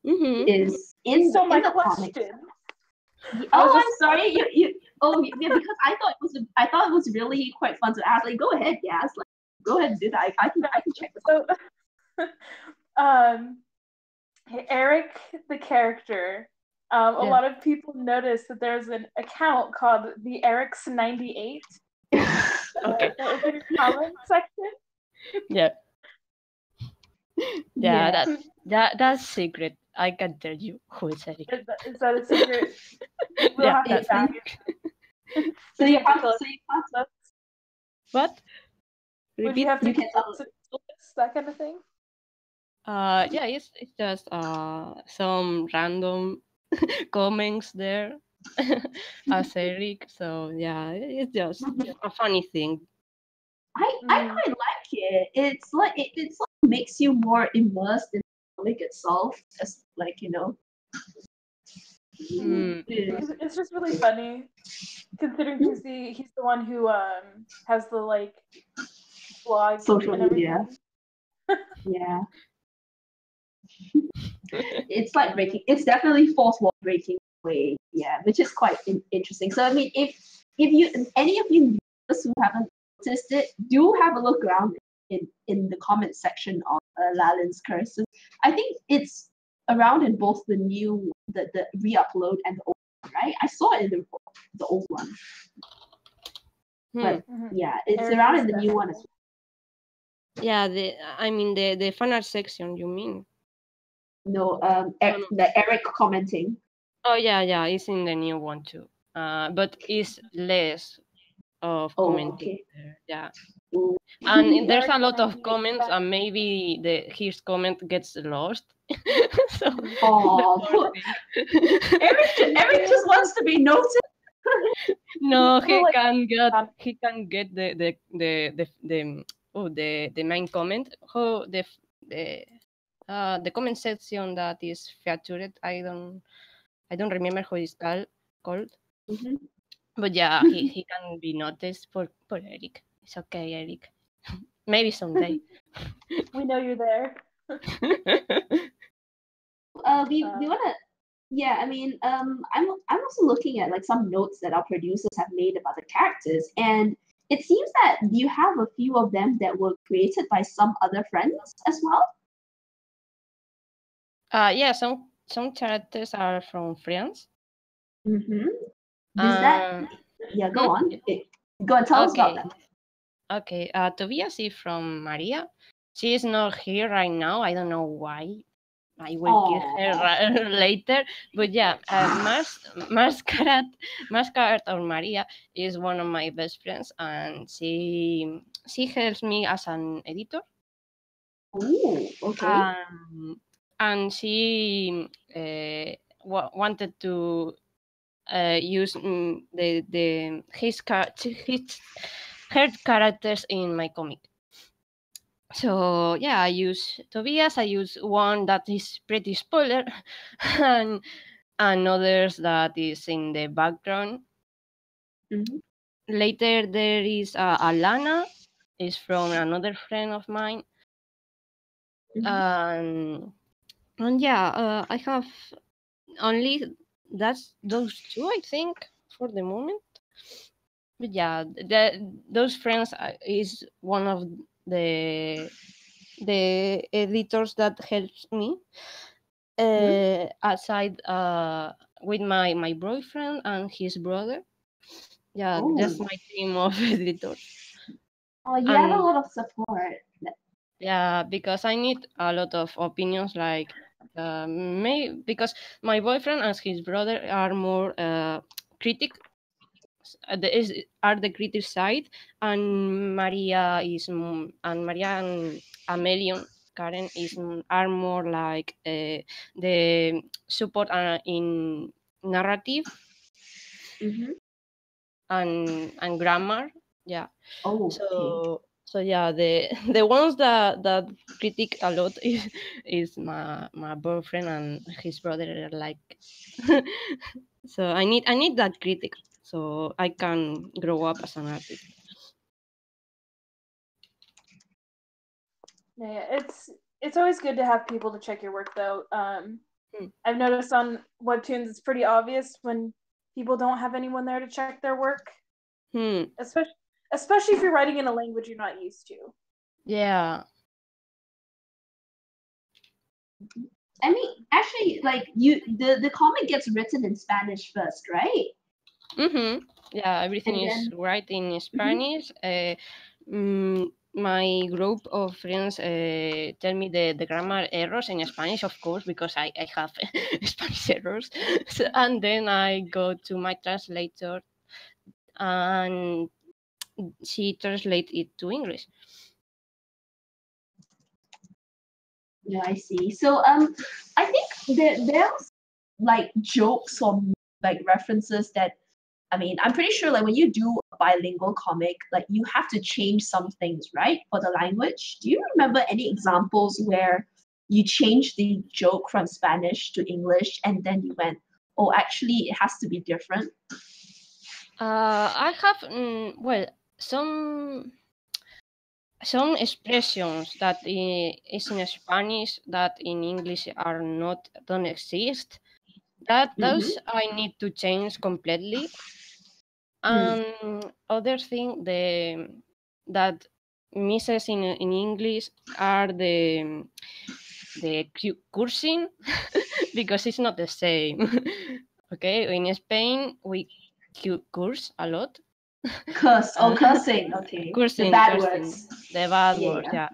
Is in the comics. Oh, I'm sorry. You yeah, because I thought it was really quite fun to ask. Like, go ahead, Yas. Like, go ahead and do that. I can check this out. Eric, the character, a lot of people noticed that there's an account called the Eric's 98. Okay. In your comment section. Yeah, that's secret. I can tell you who is Eric. Is that a secret? We'll Yeah, have to that's back. So you have to what? Would Repeat? you have to You can tell us that kind of thing? Yeah, it's just some random comments there as Eric. So yeah, it's just a funny thing. I quite like it. It's like it's like makes you more immersed in the comic itself. Just like It's just really funny, considering he's the one who has the like blog social and everything. media. Yeah. It's like breaking. It's definitely fourth wall breaking way. Yeah, which is quite interesting. So I mean, if you any of you viewers who haven't noticed it, do have a look around in the comment section of Lalin's curses. I think it's around in both the new the re-upload and the old one, right? I saw it in the old one, but yeah, it's around in the new one as well. Yeah, I mean the fan art section. You mean? No, the Eric commenting. Oh yeah, it's in the new one too. But it's less of commenting. Okay. Yeah. Ooh. And there's a lot of comments, and maybe his comment gets lost. So Eric just wants to be noted. No, he can get the main comment. The comment section that is featured. I don't remember how it's called. But yeah, he can be noticed for Eric. It's okay, Eric. Maybe someday. We know you're there. We wanna. Yeah, I mean, I'm also looking at like some notes that our producers have made about the characters, and it seems that you have a few of them that were created by some other friends as well. Yeah, some characters are from France. Does that? Yeah, go on. Go and tell us about that. Okay, Tobias is from Maria. She is not here right now. I don't know why. I will get her later. But yeah, Masquerade or Maria is one of my best friends, and she helps me as an editor. Oh, okay. And she wanted to use her characters in my comic. So yeah, I use Tobias. I use one that is pretty spoiler, and others that is in the background. Later there is Alana, is from another friend of mine, and yeah, I have only those two, I think, for the moment. But yeah, those friends is one of the editors that helps me aside with my boyfriend and his brother. Yeah, that's my team of editors. Oh, you have a lot of support. Yeah, because I need a lot of opinions, like because my boyfriend and his brother are more critic. Are the critic side, and Maria and Amelion Karen are more like the support in narrative and grammar. Yeah. So yeah, the ones that critique a lot is my boyfriend and his brother, like. So I need that critic so I can grow up as an artist. Yeah, it's always good to have people to check your work, though. I've noticed on Webtoons it's pretty obvious when people don't have anyone there to check their work. Especially if you're writing in a language you're not used to. Yeah. I mean, actually, like the comic gets written in Spanish first, right? Yeah, everything is right in Spanish. my group of friends tell me the grammar errors in Spanish, of course, because I have Spanish errors. So, and then I go to my translator and she translates it to English. Yeah, I see. So I think there's like jokes or like references that, I mean, I'm pretty sure like when you do a bilingual comic, like you have to change some things, right, for the language. Do you remember any examples where you changed the joke from Spanish to English and then you went, oh, actually it has to be different? I have well some expressions that is in Spanish that in English don't exist. Those I need to change completely. And other thing that misses in English are the cursing because it's not the same. Okay, in Spain we curse a lot. Cursing, okay. Cursing, The bad cursing, words. the bad Yeah, words, yeah.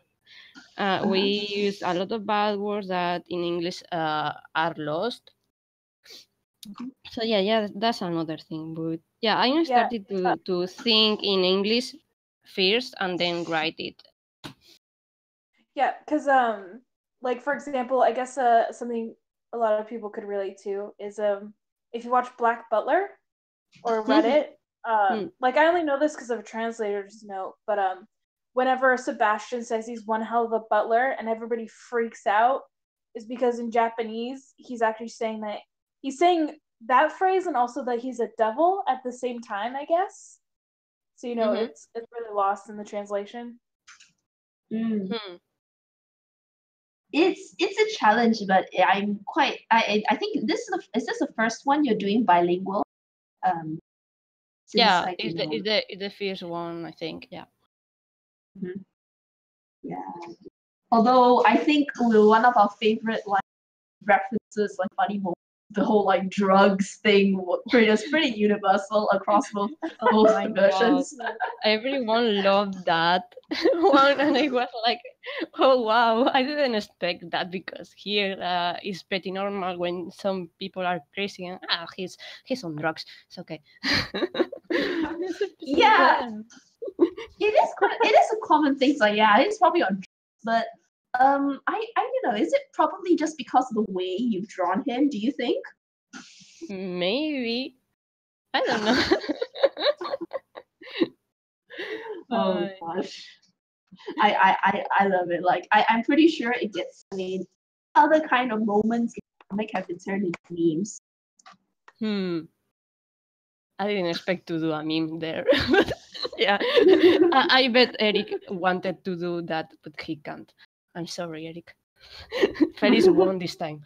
yeah. We use a lot of bad words that in English are lost. So yeah, that's another thing. But yeah, I started to think in English first and then write it. Yeah, because like for example, I guess something a lot of people could relate to is if you watch Black Butler or Reddit, like I only know this because of a translator's note, but whenever Sebastian says he's one hell of a butler and everybody freaks out, is because in Japanese he's actually saying that he's saying that phrase and also that he's a devil at the same time, I guess. So you know it's really lost in the translation. It's a challenge, but I'm quite. I think is this the first one you're doing bilingual? Yeah, like, it's the first one, I think. Yeah. Yeah. Although I think one of our favorite like references, like funny moments, the whole like drugs thing is pretty universal across both versions. God. Everyone loved that one, and I was like, "Oh wow! I didn't expect that because here it's pretty normal when some people are crazy and he's on drugs. It's okay." Yeah, it is a common thing. So yeah, it's probably on drugs, but I don't know. Is it probably just because of the way you've drawn him? Do you think? Maybe. I don't know. Oh gosh. I love it. Like I'm pretty sure it gets, I mean, other kind of moments in the comic have been turned into memes. I didn't expect to do a meme there. Yeah. I bet Eric wanted to do that, but he can't. I'm sorry, Eric. Felix won this time.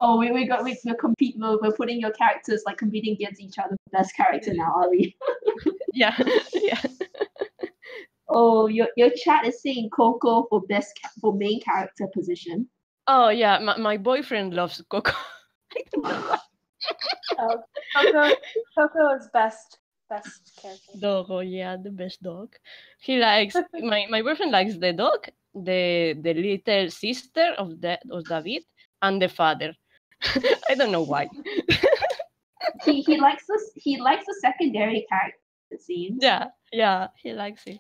Oh, we're compete mode. We're putting your characters like competing against each other. Best character now, are we? Yeah. Oh, your chat is saying Coco for main character position. Oh yeah, my boyfriend loves Coco. I don't know why. Oh, Coco is best character. Dog, yeah, the best dog. He likes my boyfriend likes the dog, the little sister of David, and the father. I don't know why. he likes this. He likes the secondary character. It seems. Yeah, he likes it.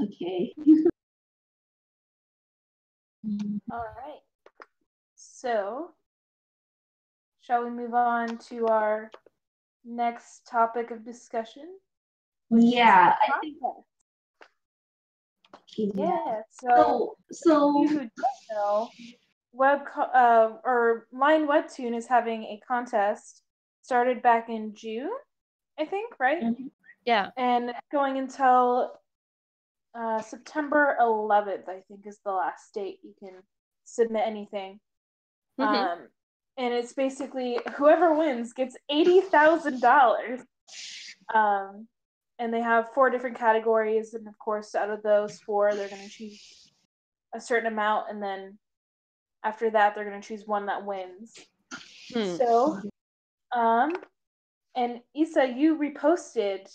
Okay. All right. So, shall we move on to our next topic of discussion? Yeah, I think. Yeah. So you who don't know, Line Webtoon is having a contest started back in June, I think, right? Yeah. And going until September 11th, I think, is the last date you can submit anything. And it's basically whoever wins gets $80,000. And they have 4 different categories, and of course, out of those 4, they're going to choose a certain amount, and then after that, they're going to choose one that wins. So, and Isa, you reposted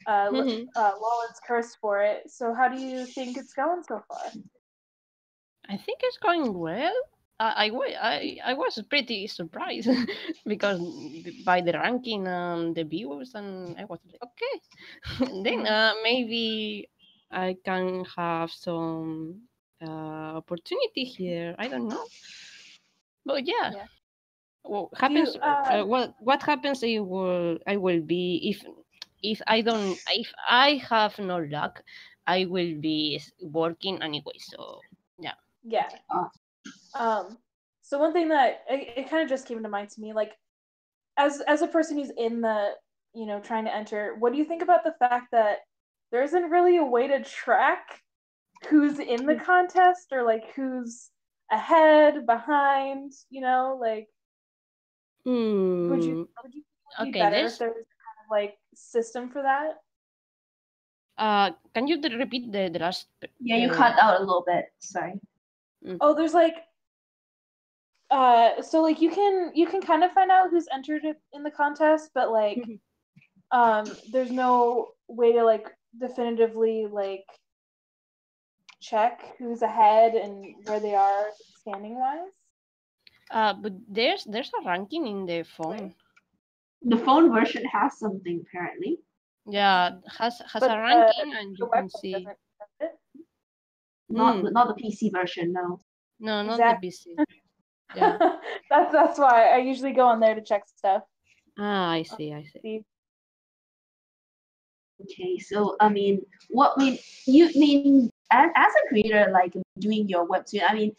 Lollan's curse for it. So how do you think it's going so far? I think it's going well. I was pretty surprised because by the ranking and the viewers, and I was like, okay, then maybe I can have some opportunity here. I don't know, but yeah. What happens? What happens? I will be if I have no luck, I will be working anyway. So yeah. Yeah. So one thing that it kind of just came to mind to me, like as a person who's in the trying to enter, what do you think about the fact that there isn't really a way to track who's in the contest or like who's ahead, behind, like would you be better if there was kind of like system for that? Can you repeat the last? Yeah, you cut out a little bit. Sorry. Oh, there's like so like you can kind of find out who's entered in the contest, but like there's no way to like definitively like check who's ahead and where they are standing wise. But there's a ranking in the phone. The phone version has something apparently. Yeah, has a ranking and you can see. Not the PC version, no. No, not the PC. Yeah. that's why I usually go on there to check stuff. I see. Okay, so I mean, you mean as a creator, like doing your webtoon,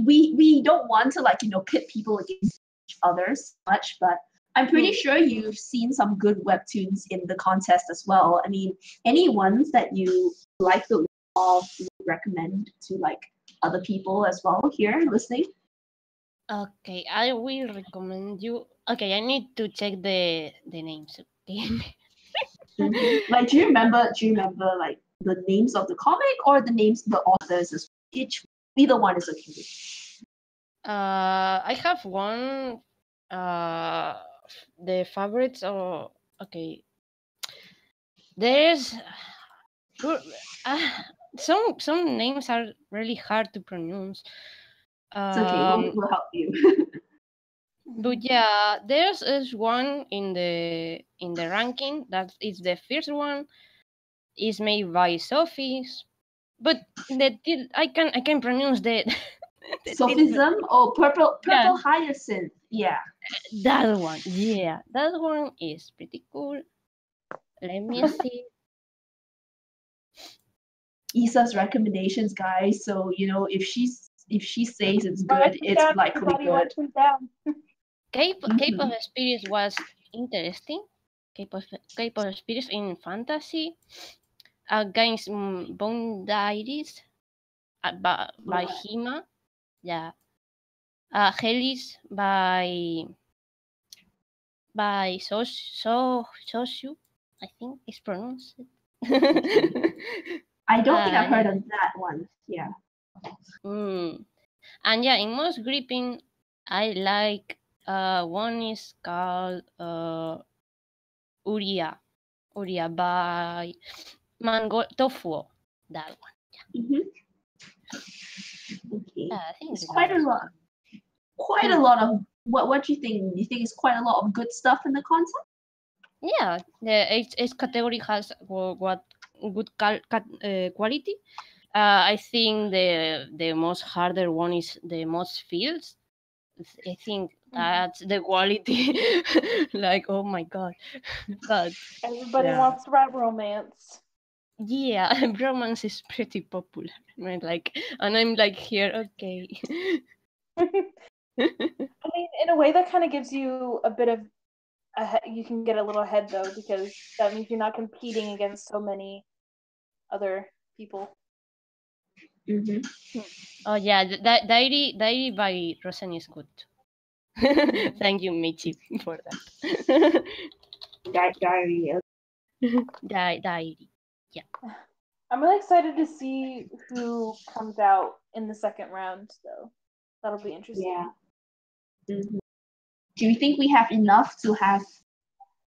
we don't want to pit people against each other so much, but I'm pretty sure you've seen some good webtoons in the contest as well. I mean, any ones that you like the look of, you recommend to like other people as well here listening? Okay, I will recommend you. Okay, I need to check the names. Okay. Like, do you remember like the names of the comic or the names of the authors as well? Either one is okay. I have one. The favorites are okay. There's some names are really hard to pronounce. It's okay. We'll help you. But yeah, there's one in the ranking that is the first one. Is made by Sophie, but I can pronounce the Sophism or purple hyacinth. Yeah. That one. Yeah, that one is pretty cool. Let me see. Isa's recommendations, guys. So if she says it's good, it's likely good. Cape of Spirits was interesting. Cape of Spirits in fantasy against Bone Diaries by Hima. Yeah. Hellis by Soshu, I think it's pronounced. I don't think I've heard of that one. Yeah. And yeah, in most gripping, I like one is called Uria by Mango Tofuo. That one. Yeah. Okay. It's quite a lot. Quite a lot of what do you think? You think it's quite a lot of good stuff in the content? Yeah, each category has what good quality. I think the most harder one is the most feels. I think that's the quality. Like, oh my god. But everybody wants to write romance. Yeah, romance is pretty popular. Like, and I'm like here, okay. I mean, in a way, that kind of gives you a bit of you can get a little ahead though, because that means you're not competing against so many other people. Oh yeah, Diary by Rosen is good. Thank you, Michi, for that. Diary. Diary. Yeah. I'm really excited to see who comes out in the second round, though. That'll be interesting. Yeah. Do you think we have enough to have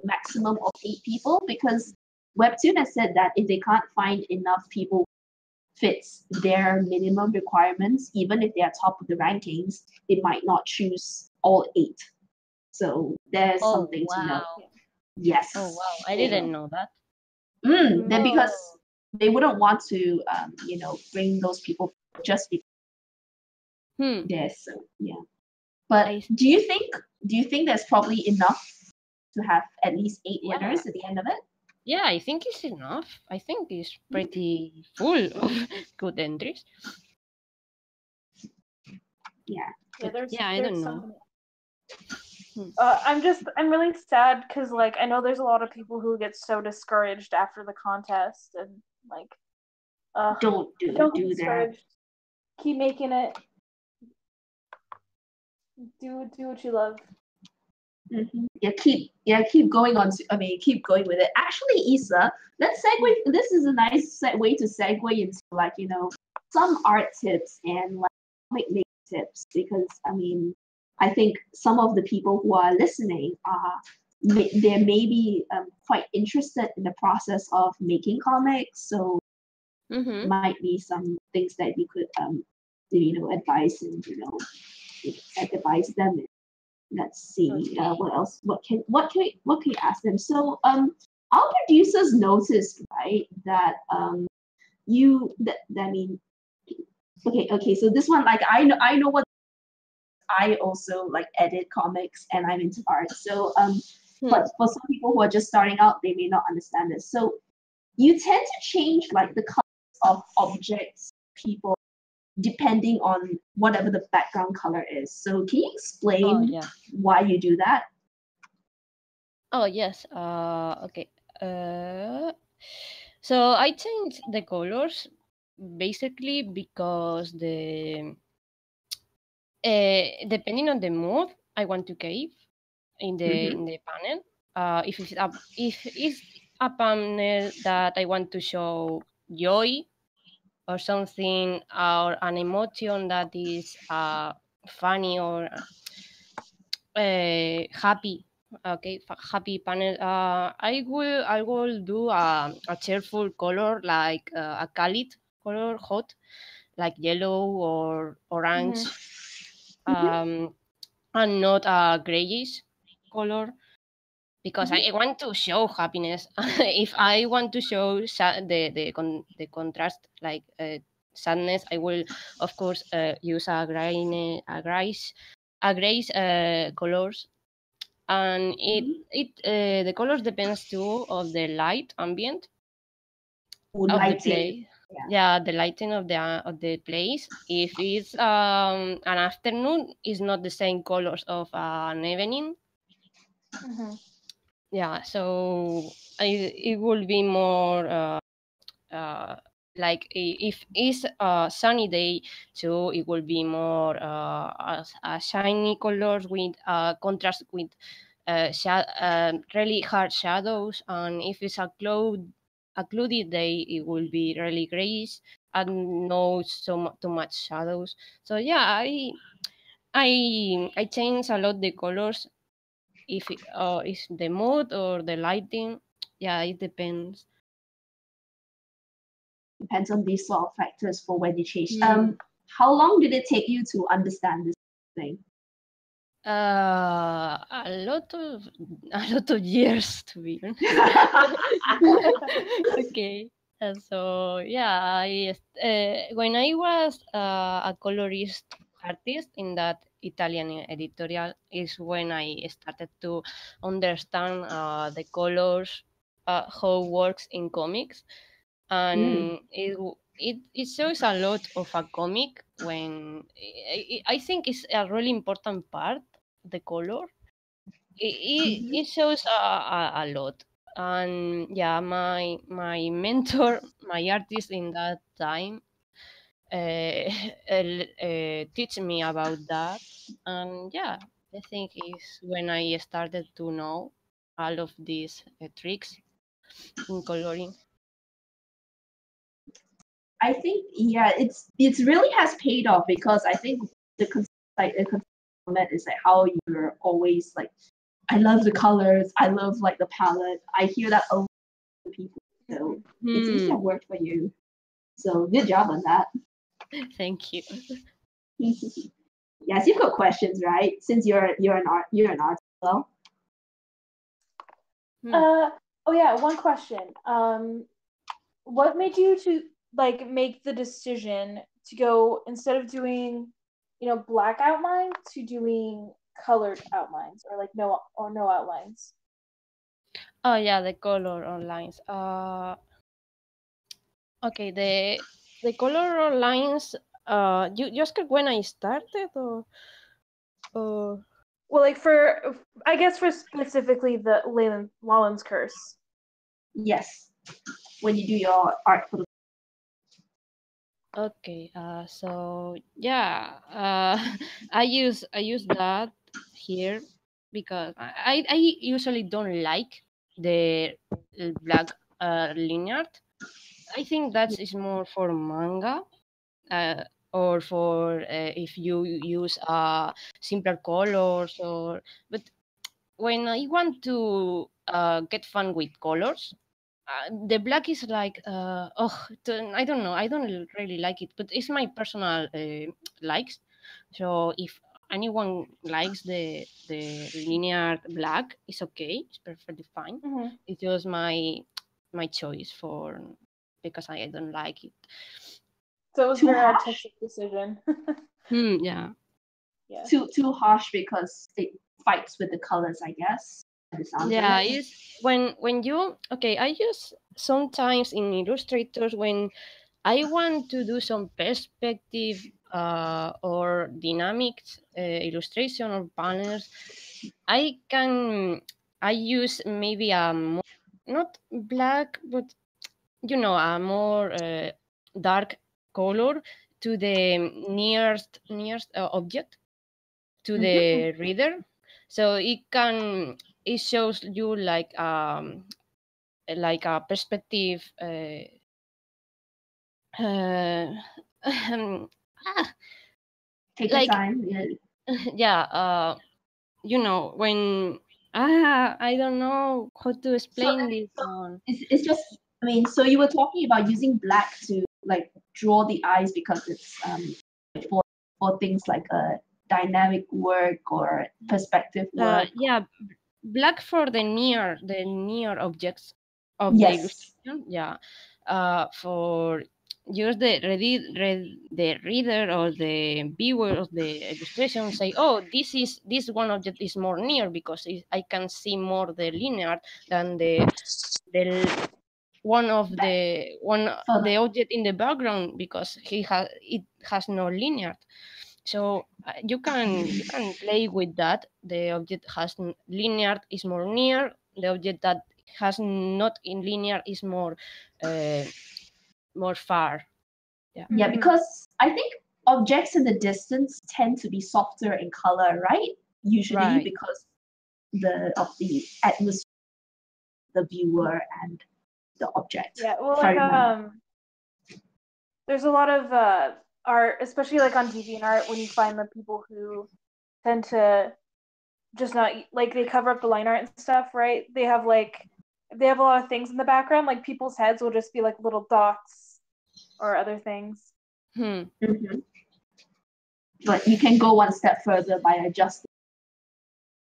maximum of 8 people? Because Webtoon has said that if they can't find enough people fits their minimum requirements, even if they are top of the rankings, they might not choose all 8. So there's something to know. Yes. Oh wow, I didn't know that. Then because they wouldn't want to, bring those people just because they're so But do you think there's probably enough to have at least 8 winners at the end of it? Yeah, I think it's enough. I think it's pretty full of good entries. Yeah. I don't know. I'm really sad because like I know there's a lot of people who get so discouraged after the contest and like don't do that. Keep making it. Do what you love. Keep going on. Keep going with it. Actually, Isa, let's segue. This is a nice way to segue into some art tips and comic making tips, because I think some of the people who are listening they may be quite interested in the process of making comics. So might be some things that you could advise and advise them. Let's see what else. What can we ask them? So our producers noticed, right, that okay. So this one, I know what. I also edit comics and I'm into art. So but for some people who are just starting out, they may not understand this. So you tend to change the colors of objects, people, depending on whatever the background color is. So can you explain why you do that? Oh yes. Okay. So I changed the colors basically because depending on the mood I want to keep in the panel. If it's a panel that I want to show joy or something, or an emotion that is funny or happy. Okay, happy panel. I will do a cheerful color, like a cálid color, hot, like yellow or orange, and not a grayish color, because I want to show happiness. If I want to show the contrast, like sadness, I will of course use a grayish colors. And the colors depends too of the light ambient of the place. Yeah, the lighting of the place. If it's an afternoon, it's not the same colors of an evening. Yeah, so it will be more like if it's a sunny day, so it will be more a shiny colors with contrast with really hard shadows. And if it's a cloudy day, it will be really grayish and no too much shadows. So yeah, I change a lot the colors if it's the mood or the lighting. Yeah, it depends. Depends on these sort of factors for when you change. How long did it take you to understand this thing? A lot of years, to be honest. Okay. So yeah, when I was a colorist artist in that Italian editorial is when I started to understand the colors, how it works in comics, and it shows a lot of a comic when I think it's a really important part, the color. It shows a lot. And yeah, my mentor, my artist in that time, teach me about that. And yeah, I think it's when I started to know all of these tricks in coloring. I think it's really has paid off, because I think the comment is how you're always I love the colors, I love the palette. I hear that a lot of people So it seems to have worked for you. So good job on that. Thank you. Yes, you've got questions, right? Since you're an artist as well. Oh yeah, one question. What made you to like make the decision to go instead of doing, black outlines to doing colored outlines or like no outlines? Oh yeah, the color on lines. Okay, the color lines. You asked when I started, or well, like I guess for specifically the Lallin's curse. Yes, when you do your art for the. okay. So yeah. I use that here because I usually don't like the black linear. I think that is more for manga, or for if you use simpler colors. But when I want to get fun with colors, the black is like I don't know. I don't really like it, but it's my personal likes. So if anyone likes the linear black, it's okay. It's perfectly fine. Mm-hmm. It's just my choice for because I don't like it. So it was a very artistic decision. Yeah. Yeah. Too harsh because it fights with the colors, I guess. Yeah, it's when you I use sometimes in illustrators when I want to do some perspective or dynamics illustration or panels. I use maybe not black, but a more dark color to the nearest object to the reader, so it shows you like a perspective. Take like your time. yeah, when I don't know how to explain this one. It's just, I mean, so you were talking about using black to like draw the eyes because it's for things like dynamic work or perspective work. Yeah, black for the near objects of the illustration. Yeah, for use the reader or the viewer of the illustration say, oh, this one object is more near because I can see more the linear than the the object in the background because it has no linear. So you can play with that. The object has linear is more near. The object that has not in linear is more far. Yeah. Yeah, because I think objects in the distance tend to be softer in color, right? Usually because of the atmosphere, the viewer and the object. Yeah, well, there's a lot of art, especially like on DeviantArt, when you find the people who tend to just not like they cover up the line art and stuff, right? They have a lot of things in the background, like people's heads will just be like little dots or other things. Mm-hmm. But you can go one step further by adjusting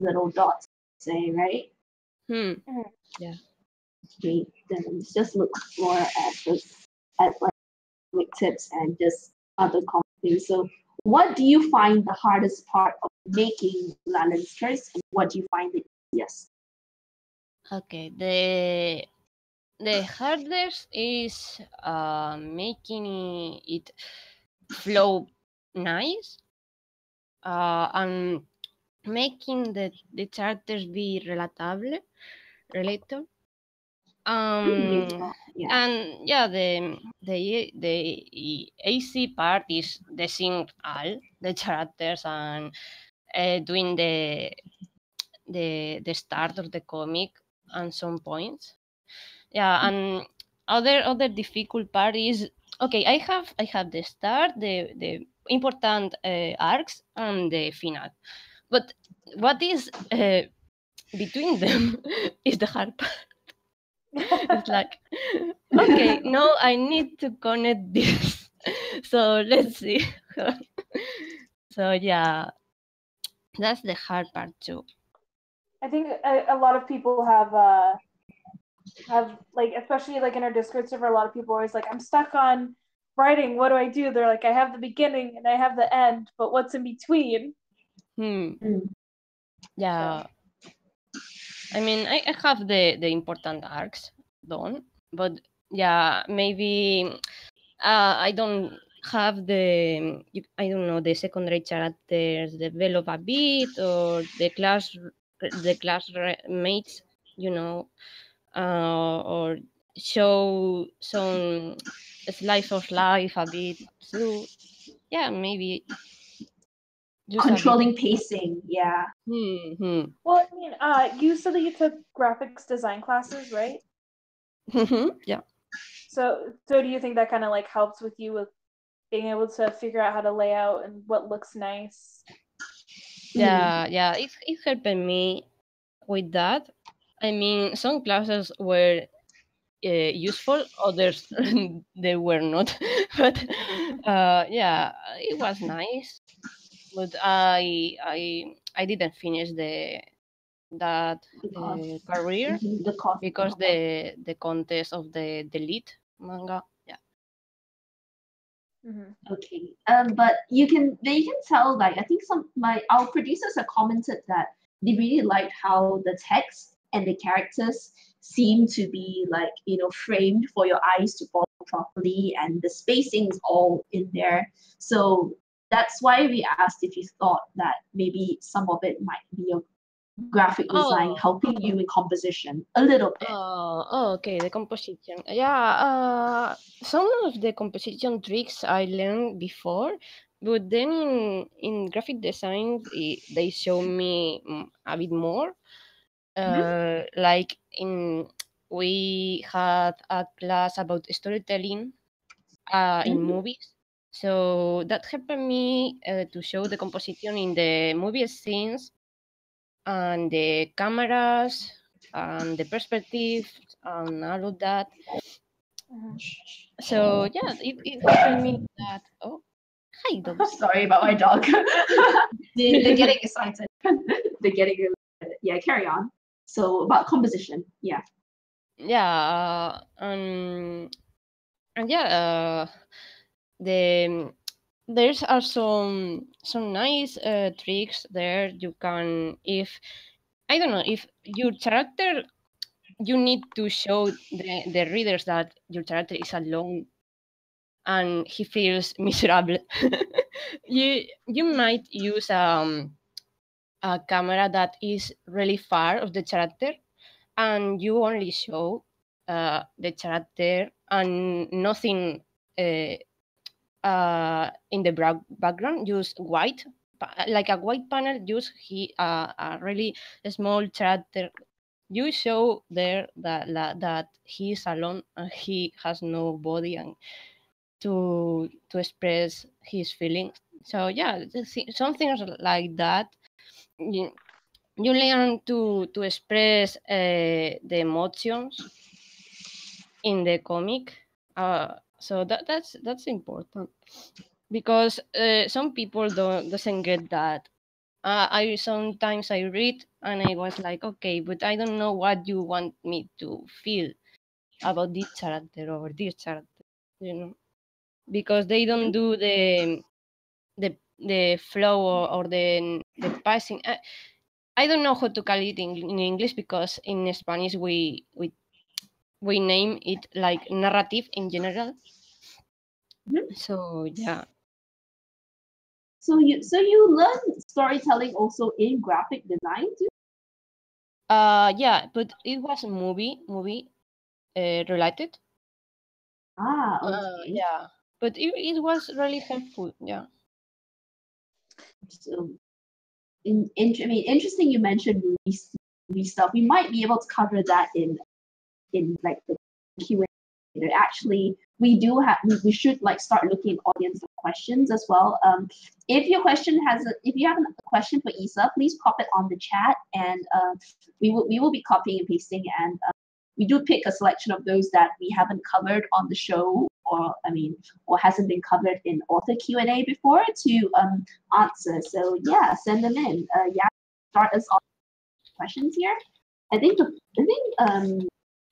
little dots, say, right? Yeah. Okay, then let's just look more at like tips and just other common things. So what do you find the hardest part of making Lallin's curse, and what do you find the easiest? Okay, the hardest is making it flow nice, and making the characters be relatable. And yeah, the AC part is the seeing all the characters and doing the start of the comic and some points. Yeah, and other difficult part is I have the start, the important arcs and the final, but what is between them is the hard part. It's like, okay, no, I need to connect this. So let's see. So yeah, that's the hard part too. I think a lot of people have like, especially like in our Discord server, a lot of people are always like, I'm stuck on writing. What do I do? They're like, I have the beginning and I have the end, but what's in between? Yeah. I mean, I have the important arcs done, but yeah, maybe I don't have I don't know, the secondary characters develop a bit, or the class mates, you know, or show some slice of life a bit too. Yeah, maybe just Controlling pacing, yeah. Well, I mean, you said that you took graphics design classes, right? Yeah. So do you think that kind of like helps with you with being able to figure out how to lay out and what looks nice? Yeah, it helped me with that. I mean, some classes were useful, others they were not. But yeah, it was nice. But I didn't finish that career because the contest of the lead manga. Yeah. Okay. But you can tell, like, I think our producers have commented that they really liked how the text and the characters seem to be, like, framed for your eyes to follow properly, and the spacing is all in there. So that's why we asked if you thought that maybe some of it might be a graphic design helping you in composition a little bit. Okay, the composition. Yeah, some of the composition tricks I learned before, but then in graphic design, they show me a bit more. Like we had a class about storytelling in movies. So that helped me to show the composition in the movie scenes, and the cameras, and the perspective, and all of that. So yeah, it helped me that. Oh, hi, dogs. Sorry about my dog. They're getting excited. They're getting excited. Yeah, carry on. So about composition, yeah. Yeah, and yeah, there's also some nice tricks there. You can, if I don't know, if your character, you need to show the readers that your character is alone and he feels miserable. You might use a camera that is really far of the character, and you only show the character and nothing in the background. Use white, like a white panel. Use a really small character. You show there that he is alone and he has no body, and to express his feelings. So yeah, some things like that. You learn to express the emotions in the comic. So that's important, because some people doesn't get that. I sometimes I read and I was like, okay, but I don't know what you want me to feel about this character or this character, because they don't do the flow, or the passing. I don't know how to call it in English, because in Spanish we name it like narrative in general. So yeah. So you learn storytelling also in graphic design too? Yeah, but it was movie related. Okay. Yeah, but it was really helpful. Yeah. So interesting you mentioned movie stuff. We might be able to cover that in like the Q&A. Actually, we should like start looking at audience questions as well. If you have a question for Isa, please pop it on the chat, and we will be copying and pasting and we do pick a selection of those that we haven't covered on the show, or hasn't been covered in author Q&A before to answer. So yeah, send them in. Start us off with questions here. I think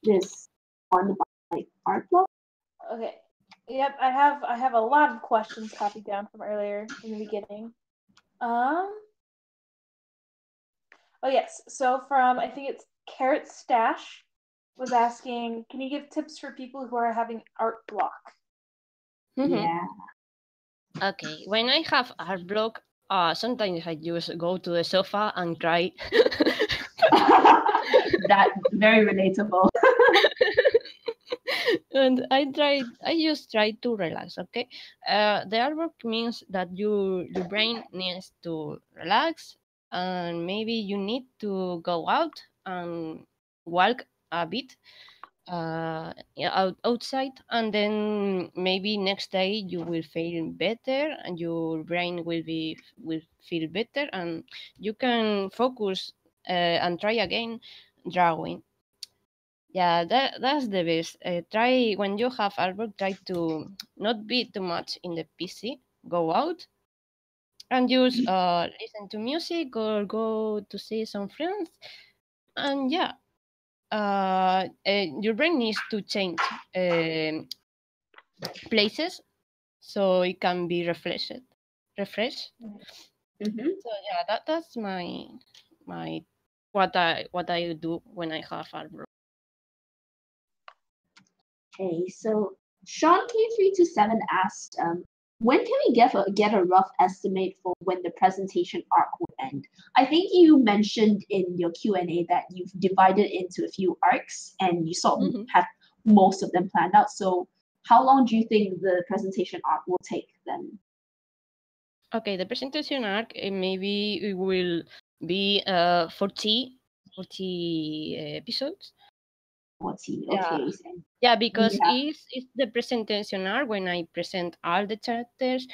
this one about like art blog. Okay. Yep, I have a lot of questions copied down from earlier in the beginning. Oh yes, so from, I think it's Carrot Stash, was asking, can you give tips for people who are having art block? Yeah. Okay, when I have art block, sometimes I just go to the sofa and cry. That very relatable. And I just try to relax. Okay, the artwork means that your brain needs to relax, and maybe you need to go out and walk a bit outside, and then maybe next day you will feel better and your brain will feel better, and you can focus and try again drawing. Yeah, that's the best. Try when you have artwork, try to not be too much in the PC. Go out and just listen to music or go to see some friends, and yeah, your brain needs to change places so it can be refreshed. Mm-hmm. So yeah, that's my what I do when I have artwork. Okay, so Sean K327 asked, when can we get a rough estimate for when the presentation arc will end? I think you mentioned in your Q&A that you've divided into a few arcs and you sort of have most of them planned out. So how long do you think the presentation arc will take then? Okay, the presentation arc, maybe it will be 40 episodes. 40, okay. Yeah, because it's the presentation arc when I present all the characters,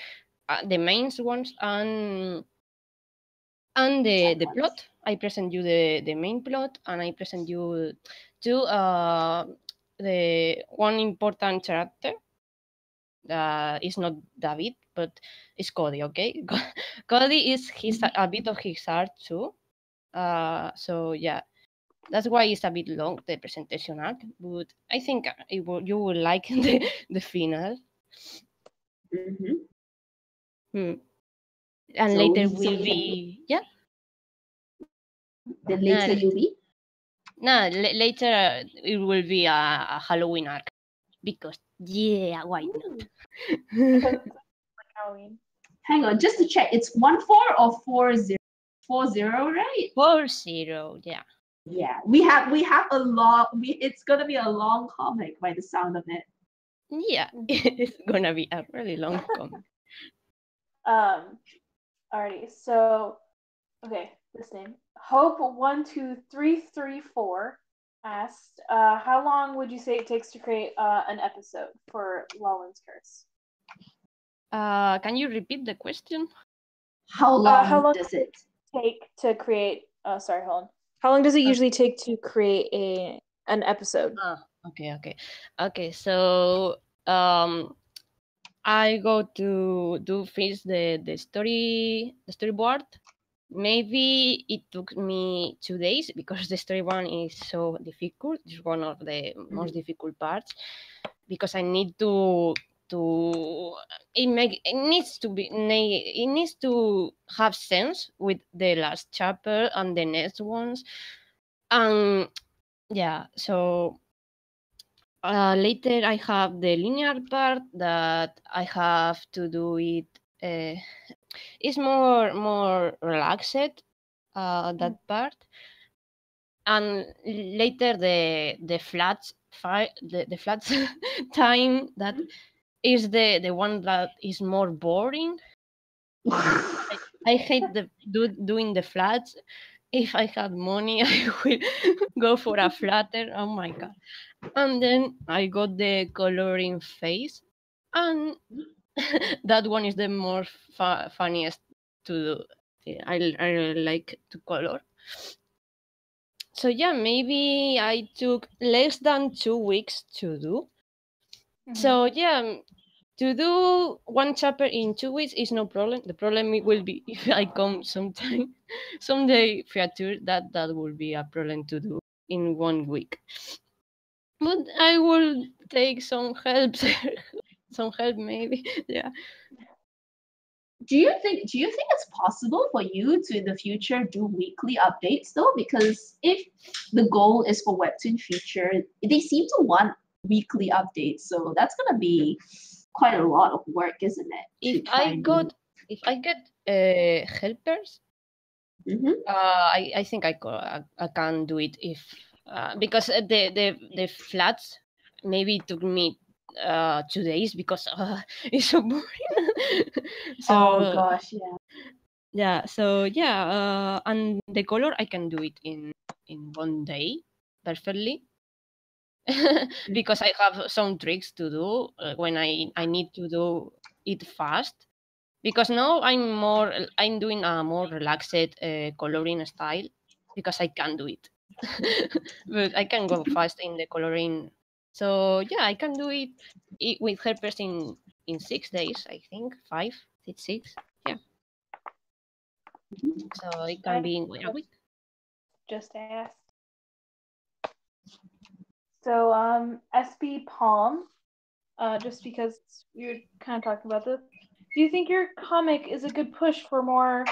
the main ones, and the plot. I present you the main plot, and I present you to the one important character. It's not David, but it's Cody. Okay, Cody is a bit of his art too. So yeah, that's why it's a bit long, the presentation arc. But I think you will like the final. Mm-hmm. And so later will be The later you'll be. No, later it will be a Halloween arc, because why not? Like Halloween. Hang on, just to check, it's 14 or 40? 40, right? 40, yeah. Yeah, we have a lot. It's gonna be a long comic by the sound of it. Yeah, it's gonna be a really long comic. Alrighty, so okay, this name Hope12334 asked, how long would you say it takes to create an episode for Lollan's Curse? Can you repeat the question? How long does it take to create? Sorry, hold on. How long does it usually take to create an episode? Okay. So I go to do finish the storyboard. Maybe it took me 2 days because the story one is so difficult. It's one of the most difficult parts because I need it needs to have sense with the last chapter and the next ones, and yeah. So later I have the linear part that I have to do it. It's more relaxed, that part, and later the flats time that is the one that is more boring. I hate doing the flats. If I had money, I will go for a flatter. Oh my god! And then I got the coloring phase, and that one is the more funniest to do. I really like to color. So yeah, maybe I took less than 2 weeks to do. So yeah, to do one chapter in 2 weeks is no problem. The problem will be if I come someday feature that will be a problem to do in 1 week. But I will take some help, some help maybe. Yeah. Do you think it's possible for you to in the future do weekly updates though? Because if the goal is for Webtoon Future, they seem to want weekly updates, so that's gonna be quite a lot of work, isn't it? If I get helpers, I think I can do it if because the flats maybe took me 2 days because it's so boring. So oh gosh, yeah. yeah, so yeah, and the color I can do it in 1 day perfectly. Because I have some tricks to do when I need to do it fast. Because now I'm doing a more relaxed coloring style because I can do it. But I can go fast in the coloring. So yeah, I can do it with helpers in 6 days, I think 5, 6. Yeah. So it can be in a week. Just asked. So SB Palm, just because we were kind of talking about this, do you think your comic is a good push for more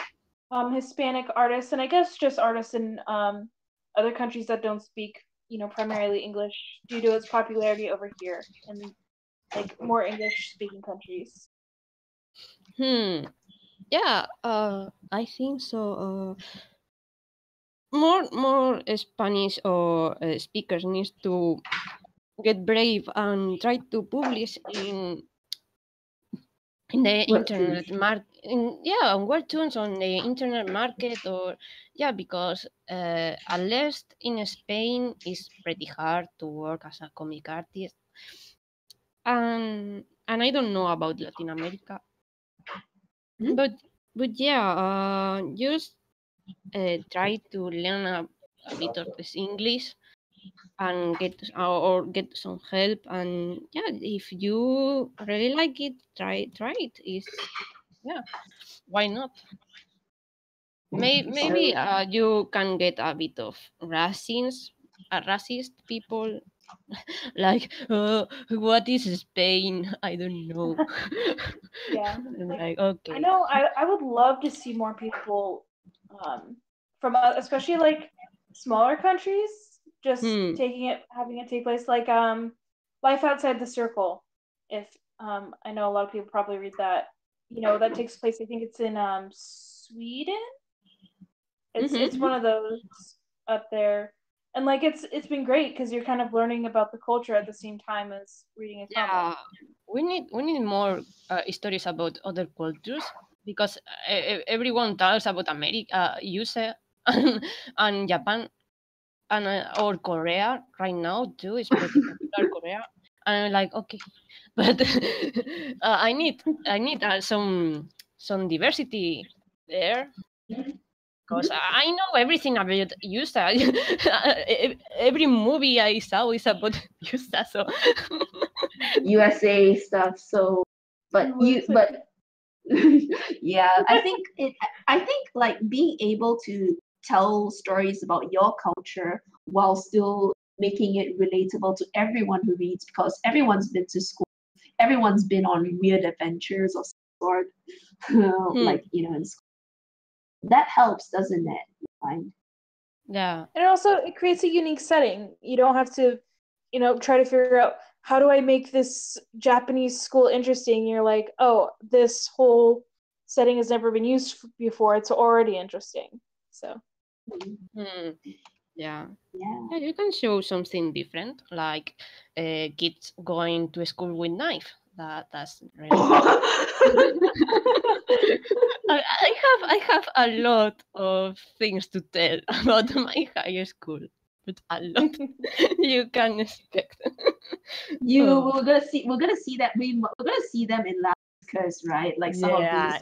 Hispanic artists, and I guess just artists in other countries that don't speak, primarily English, due to its popularity over here in like more English-speaking countries? Yeah, I think so. More Spanish or speakers needs to get brave and try to publish in the internet market. On Webtoons on the internet market, or because at least in Spain it's pretty hard to work as a comic artist, and I don't know about Latin America, but yeah, just try to learn a bit of this English and get some help, and if you really like it, try it. Why not? Maybe you can get a bit of racist people like what is Spain? I don't know. Yeah. Like okay. I know I would love to see more people from especially like smaller countries just having it take place, like Life Outside the Circle. If I know a lot of people probably read that. That takes place, I think it's in Sweden. It's one of those up there. And like it's been great because you're kind of learning about the culture at the same time as reading a comic. Yeah, we need more stories about other cultures, because everyone talks about America, USA, and Japan, and or Korea right now too. It's pretty popular, Korea, and I'm like okay, but I need some diversity there. Because I know everything about USA. Every movie I saw is about USA. So USA stuff. So, but yeah, I think like being able to tell stories about your culture while still making it relatable to everyone who reads, because everyone's been to school, everyone's been on weird adventures of some sort, like in school. That helps, doesn't it? You find? Yeah. And also it creates a unique setting. You don't have to, try to figure out how do I make this Japanese school interesting. You're like, oh, this whole setting has never been used before. It's already interesting. So. Yeah, you can show something different, like kids going to school with knife. That's really. I have a lot of things to tell about my high school, but a lot you can expect. We're gonna see that we're gonna see them in sCurse, right? Like some of these,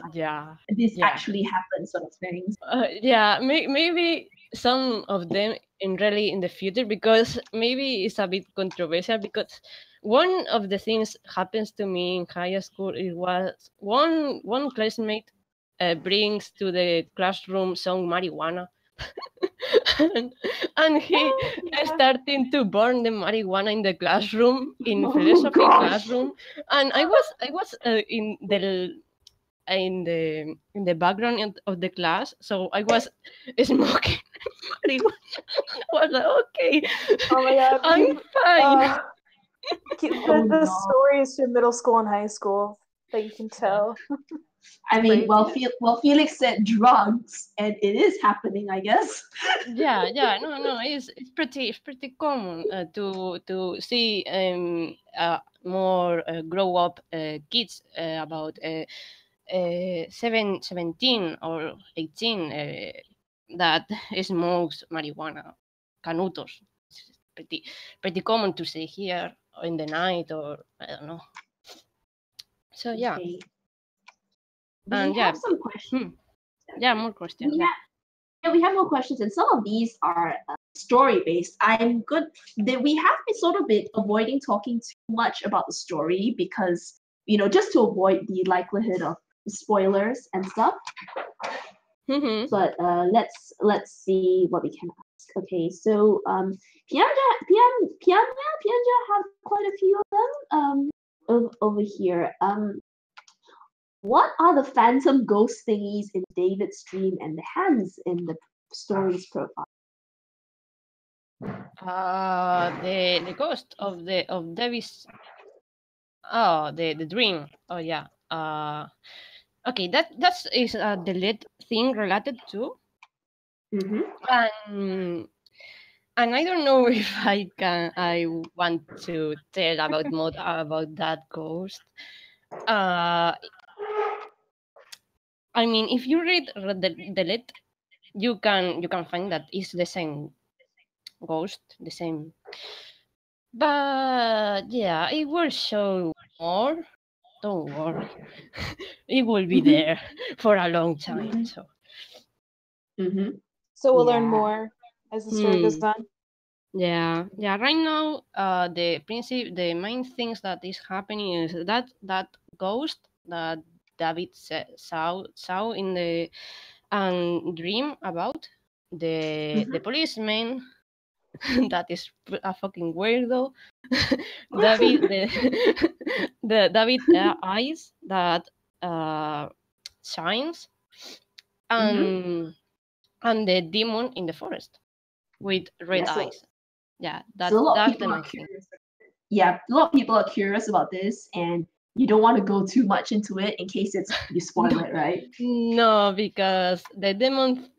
this actually happened, sort of things. Yeah, maybe some of them in really in the future, because maybe it's a bit controversial, because one of the things happens to me in high school, it was one classmate brings to the classroom some marijuana. and he starting to burn the marijuana in the classroom, in philosophy classroom, and I was in the background of the class, so I was smoking marijuana. I was like, okay, Oh my god, I'm fine. The stories from middle school and high school that you can tell. I mean, well, Felix said drugs, and it is happening, I guess. Yeah, no, it's pretty common to see more grow up kids about 17 or 18 that smokes marijuana, canutos. It's pretty common to see here in the night, or I don't know. So yeah. Okay. And we have some questions. Yeah, more questions. Yeah, we have more questions, and some of these are story based. I'm good that we have been sort of been avoiding talking too much about the story, because just to avoid the likelihood of spoilers and stuff. But let's see what we can ask. Okay, so Pianja have quite a few of them over here. What are the phantom ghost thingies in David's dream and the hands in the story's profile? The ghost of Davis. Oh, the dream. Oh yeah. Okay, that is a delete thing related to. And I don't know if I want to tell about more about that ghost. I mean, if you read the delete, you can find that it's the same ghost, the same. But yeah, it will show more. Don't worry, it will be there for a long time. So. So we'll learn more as the story goes on. Yeah. Right now, the main things that is happening is that ghost that David saw in the dream about the policeman. That is a fucking weirdo. David, the David eyes that shines, and the demon in the forest with red eyes. Yeah, that's the main thing. Yeah, a lot of people are curious about this, and you don't want to go too much into it in case you spoil it, right? No, because the demon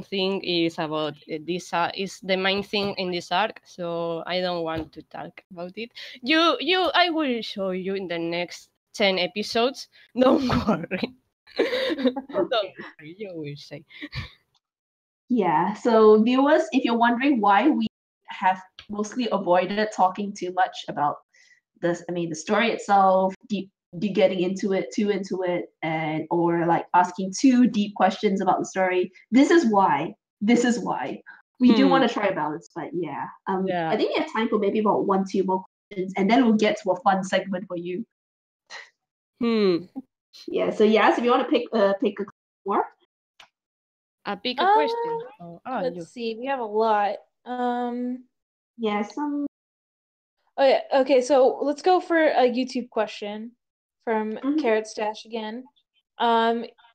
thing is about this is the main thing in this arc, so I don't want to talk about it. I will show you in the next 10 episodes. Don't worry. Don't worry, you will say. Yeah, so viewers, if you're wondering why we have mostly avoided talking too much about the story itself, getting into it, and or like asking too deep questions about the story, this is why. We do want to try a balance, but yeah. I think we have time for maybe about 1-2 more questions, and then we'll get to a fun segment for you. Yeah, so yes, if you want to pick a more. Pick a question. Let's see. We have a lot. Yeah, some. Oh yeah. Okay, so let's go for a YouTube question from Carrot Stash again.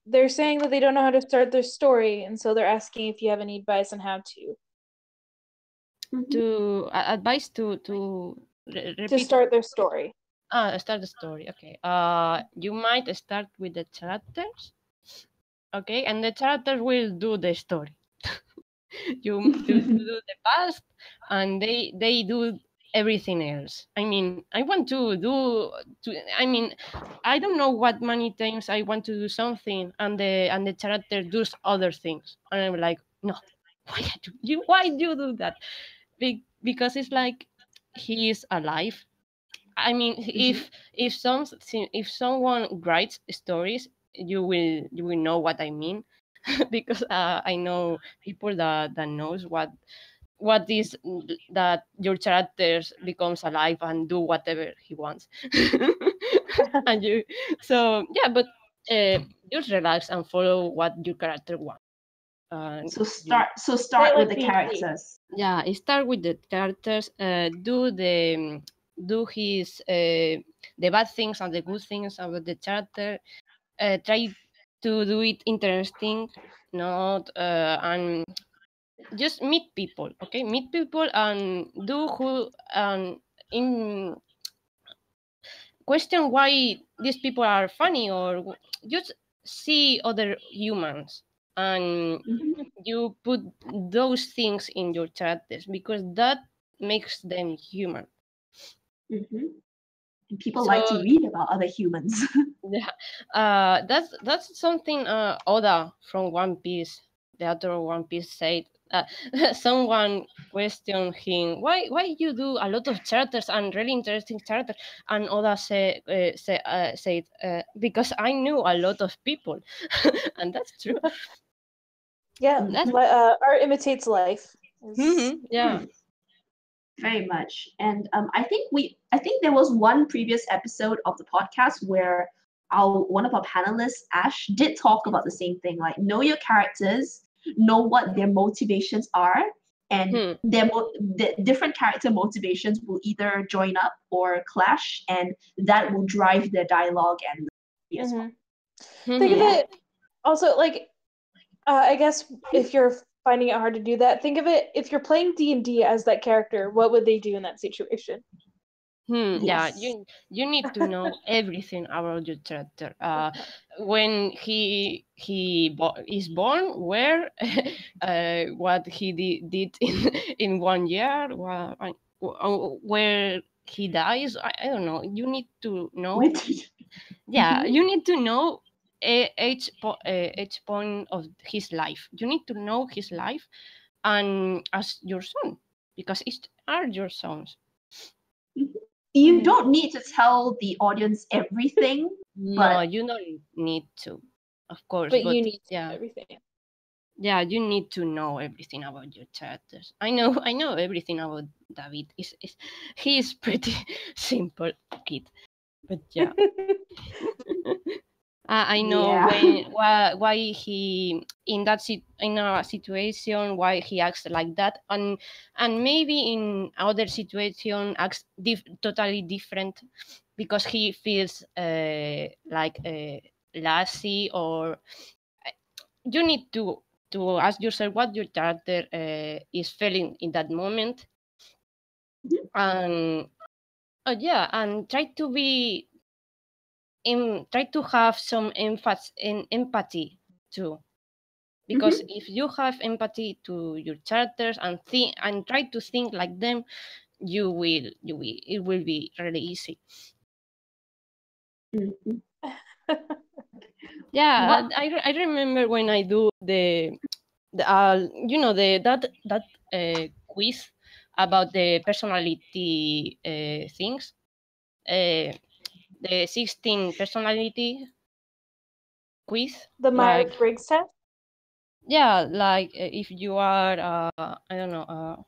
They're saying that they don't know how to start their story, and so they're asking if you have any advice on how to. Advice to start their story. Start the story. Okay. You might start with the characters. Okay, and the characters will do the story. You do the past, and they do everything else. I mean, I want to do. I mean, I don't know what many times I want to do something, and the character does other things, and I'm like, no, why do you do that? Because it's like he is alive. I mean, if someone writes stories, you will know what I mean. because I know people that knows what is that your characters becomes alive and do whatever he wants. And you, so yeah, but just relax and follow what your character wants. So You, start with like the DC. characters. yeah, start with the characters. Do his the bad things and the good things about the character. Try to do it interesting, not and just meet people. Okay, meet people and do who and in question why these people are funny, or just see other humans and you put those things in your characters because that makes them human. And people like to So read about other humans. yeah, that's something Oda from One Piece, the author of One Piece, said. Someone questioned him why you do a lot of characters and really interesting characters, and Oda said because I knew a lot of people, and that's true. Yeah, That's art imitates life. yeah. Very much. And I think there was one previous episode of the podcast where one of our panelists, Ash, did talk about the same thing. Like, know your characters, know what their motivations are, and the different character motivations will either join up or clash, and that will drive their dialogue and the as well. Think of it also like I guess if you're finding it hard to do that, think of it if you're playing D&D as that character, what would they do in that situation? Yeah, you need to know everything about your character. When he is born, where, what he did in 1 year, where he dies. I don't know. You need to know. Yeah, you need to know each point of his life. You need to know his life, and as your son, because it are your sons. You don't need to tell the audience everything. No, you don't need to, of course. But you need to yeah, know everything. Yeah, you need to know everything about your characters. I know everything about David. He is pretty simple kid, but yeah. I know why he in a situation why he acts like that, and maybe in other situation acts totally different because he feels like lazy, or you need to ask yourself what your character is feeling in that moment, and and try to have some empathy too, because if you have empathy to your characters and try to think like them, it will be really easy. Yeah, I remember when I do the that quiz about the personality things, the 16 personality quiz, the like Myers-Briggs test. Yeah, like if you are I don't know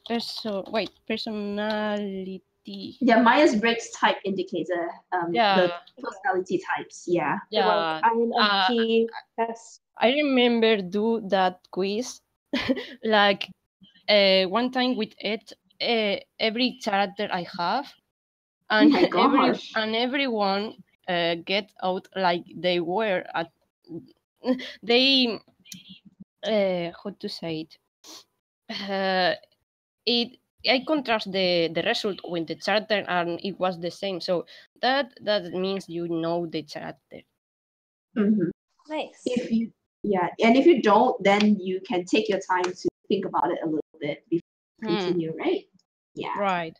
personality. Yeah, Myers-Briggs type indicator. The personality types. Yeah. Yeah. INFP test. I remember do that quiz like one time with it every character I have, and everyone get out like they were at they how to say it. I contrast the result with the character, and it was the same. So that means you know the character. Nice. And if you don't, then you can take your time to think about it a little bit before you continue, right? Yeah. Right.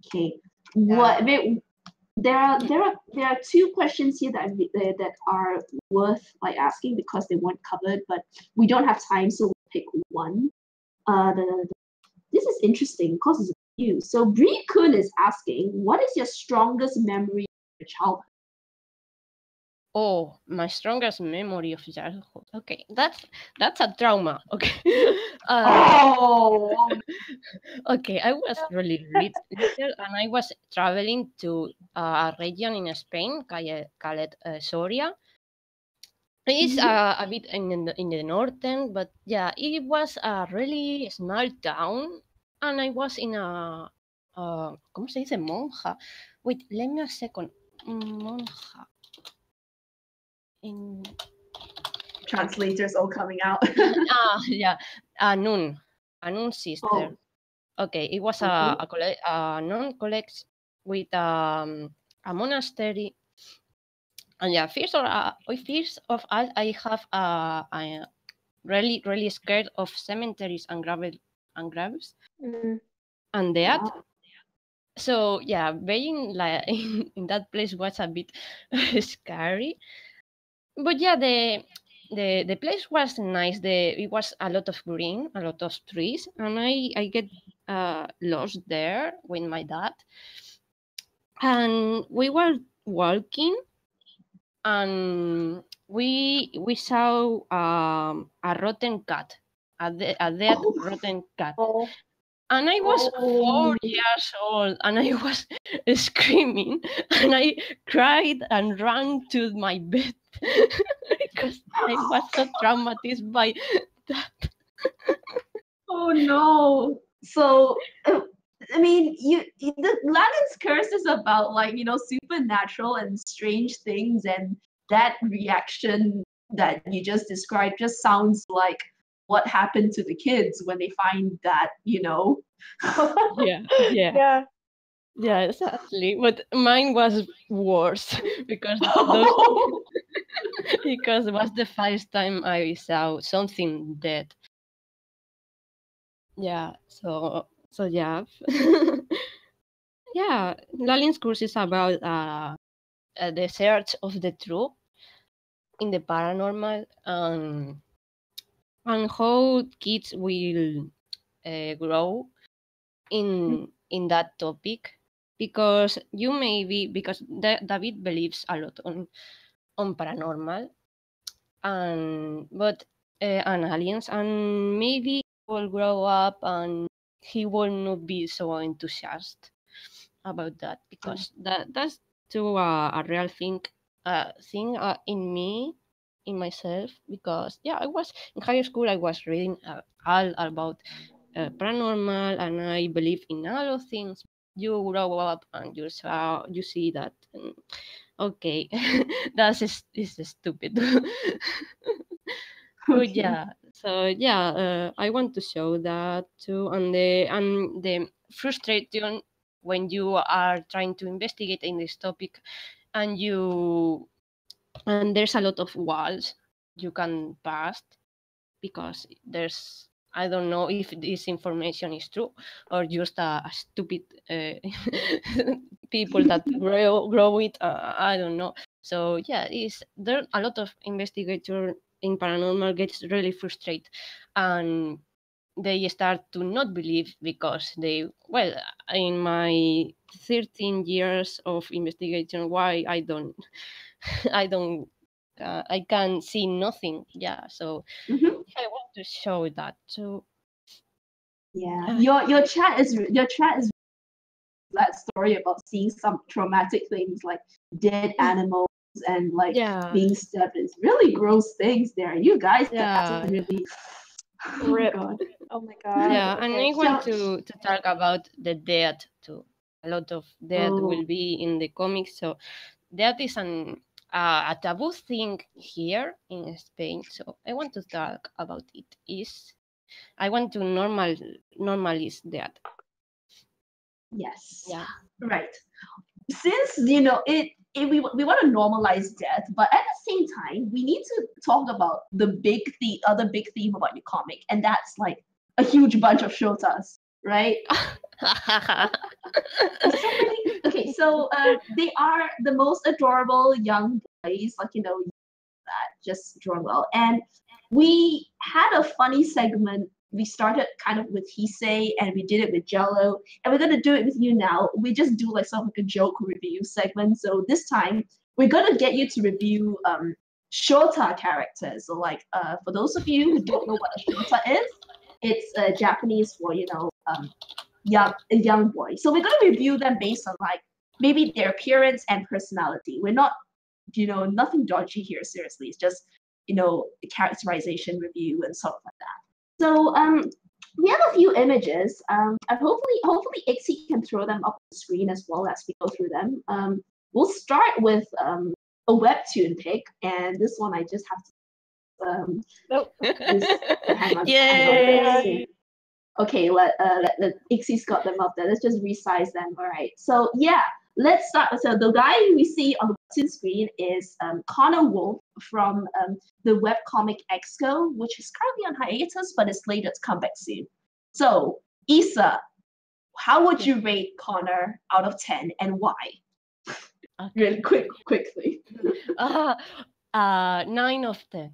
Okay. There are two questions here that are worth like asking because they weren't covered, but we don't have time, so we'll pick one. This is interesting because it's you. So Bree Kun is asking, what is your strongest memory of your childhood? Oh, my strongest memory of childhood. Okay, that's a trauma. Okay. Oh, Okay, I was really little, and I was traveling to a region in Spain called Soria. It's a bit in the northern, but yeah, it was a really small town, and I was in a ¿cómo se dice? Monja. Wait, let me a second. Monja. In translators all coming out. yeah, a nun sister. Oh, Okay, it was okay. a nun collect with a monastery. And yeah, first of all, I have really scared of cemeteries and graves and that. Wow. So yeah, being like in that place was a bit scary. But yeah, the place was nice. It was a lot of green, a lot of trees, and I get lost there with my dad. And we were walking, and we saw a rotten cat, a dead rotten cat. Oh. And I was 4 years old, and I was screaming, and I cried and ran to my bed because I was so traumatized by that. Oh no. So I mean, the Lalin's curse is about like supernatural and strange things, and that reaction that you just described just sounds like what happened to the kids when they find that. Yeah. Yeah. Yeah, exactly. But mine was worse because those because it was the first time I saw something dead. Yeah, so yeah. Yeah, Lalin's course is about the search of the truth in the paranormal, and how kids will grow in that topic, because David believes a lot on paranormal and aliens, and maybe he will grow up and he will not be so enthusiastic about that, because that's too a real thing in myself, because yeah, I was in high school, I was reading all about paranormal, and I believe in all of things. You grow up and you see that, okay, is stupid. But Okay. yeah, so yeah, I want to show that too, and the frustration when you are trying to investigate in this topic, and there's a lot of walls you can pass, because there's, I don't know if this information is true or just a stupid people that grow it. I don't know. So yeah, there a lot of investigator in paranormal gets really frustrated, and they start to not believe, because in my 13 years of investigation, why I don't I don't I can see nothing. Yeah, so Mhm. I want to show that. So Yeah. Your chat is that story about seeing some traumatic things like dead animals and like yeah, being stabbed. It's really gross things there. You guys have to yeah, really. Oh Rip. God. Oh my god. yeah. And Okay. I want So. to talk about the death too. A lot of death Oh. will be in the comics. So that is a taboo thing here in Spain. So I want to talk about it. I want to normalize that. Yes. Yeah. Right. Since we want to normalize death, but at the same time, we need to talk about the other big theme about your comic, and that's like a huge bunch of shotas, right? There's so many. Okay, so they are the most adorable young boys, like that just drawn well. And we had a funny segment. We started kind of with Hisei, and we did it with Jello, and we're gonna do it with you now. We just do like sort of like a joke review segment. So this time we're gonna get you to review Shota characters. So like for those of you who don't know what a Shota is, it's Japanese for a young boy. So we're gonna review them based on like maybe their appearance and personality. We're not nothing dodgy here. Seriously, it's just the characterization review and stuff like that. So we have a few images. And hopefully Ixie can throw them up on the screen as well as we go through them. We'll start with a Webtoon pic, and this one I just have to hang on. Yay! Okay, let Ixie's got them up there. Let's just resize them. All right. So yeah, let's start. So the guy we see on the Webtoon screen is Connor Wolf from the Webcomic Exco, which is currently on hiatus, but is slated to come back soon. So Isa, how would you rate Connor out of 10 and why? Okay. Really quickly. 9 of 10.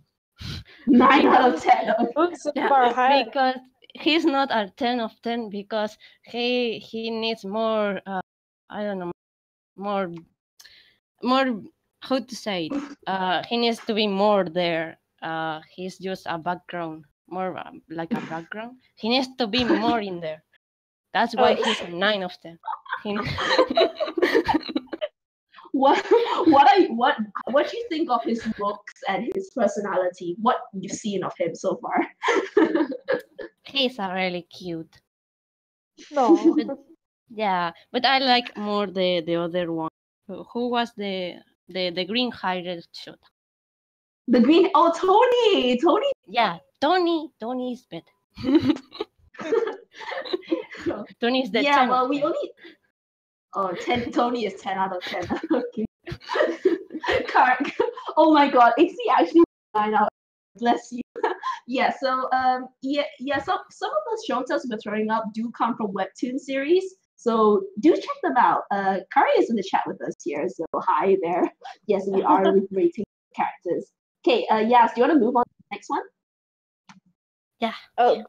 9 out of 10. So far high. Because he's not a 10 of 10 because he needs more I don't know, more how to say it. He needs to be more there. He's just a background, more like a background. He needs to be more in there. That's why he's a 9 of 10. What do you think of his looks and his personality? What you've seen of him so far? He's a really cute. No. But I like more the other one. Who was the green-haired Shota? The green. Oh, Tony. Yeah, Tony is better. Tony is the 10. Well, we only. Oh, 10. Tony is 10 out of 10. Okay. Oh my God, Ixie actually 9 out. Bless you. Yeah. So some of the Shotas we're throwing up do come from Webtoon series. So do check them out. Kari is in the chat with us here, so hi there. Yes, we are rating characters. Okay, Yas, do you want to move on to the next one? Yeah. Oh.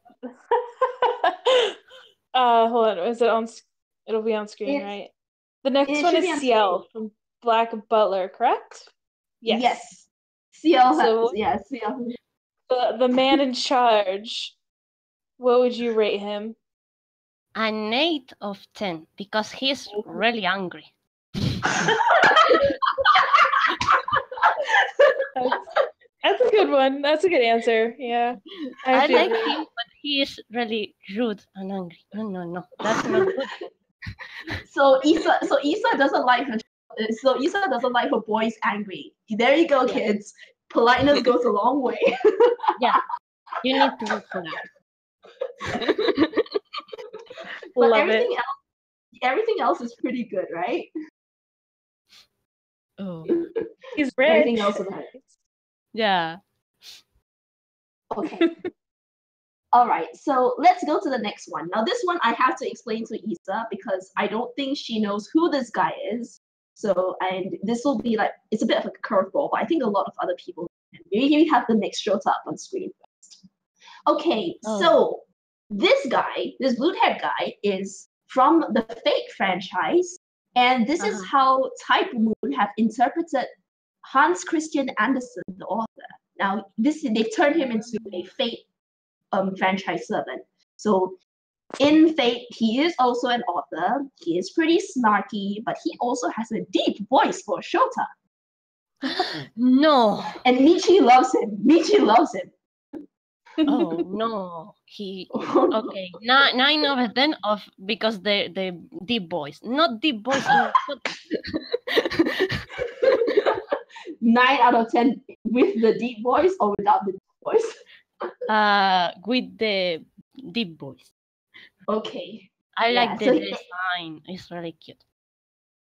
Hold on. Is it on? It'll be on screen, right? The next one is CL from Black Butler, correct? Yes. CL. CL. The man in charge. What would you rate him? An 8 of 10 because he's really angry. That's a good one. That's a good answer. Yeah. I like him, but he is really rude and angry. No. That's not good. So Isa doesn't like her. So Isa doesn't like her boys angry. There you go, kids. Politeness goes a long way. Yeah, you need to be polite. But everything else is pretty good, right? Oh, he's rich. Everything else is nice. Yeah. Okay. All right, so let's go to the next one. Now, this one I have to explain to Isa because I don't think she knows who this guy is. So, and this will be like, it's a bit of a curveball, but I think a lot of other people, maybe have the next Shota up on screen first. Okay, so this guy, this blue-haired guy, is from the Fate franchise, and this is how Type Moon have interpreted Hans Christian Andersen, the author. Now, they've turned him into a Fate franchise servant. So in Fate, he is also an author. He is pretty snarky, but he also has a deep voice for Shota. No. And Michi loves him. Oh no. Okay. 9 of 10 because the deep voice. Not deep voice. 9 out of 10 with the deep voice or without the deep voice? With the deep voice. Okay. I like the design. It's really cute.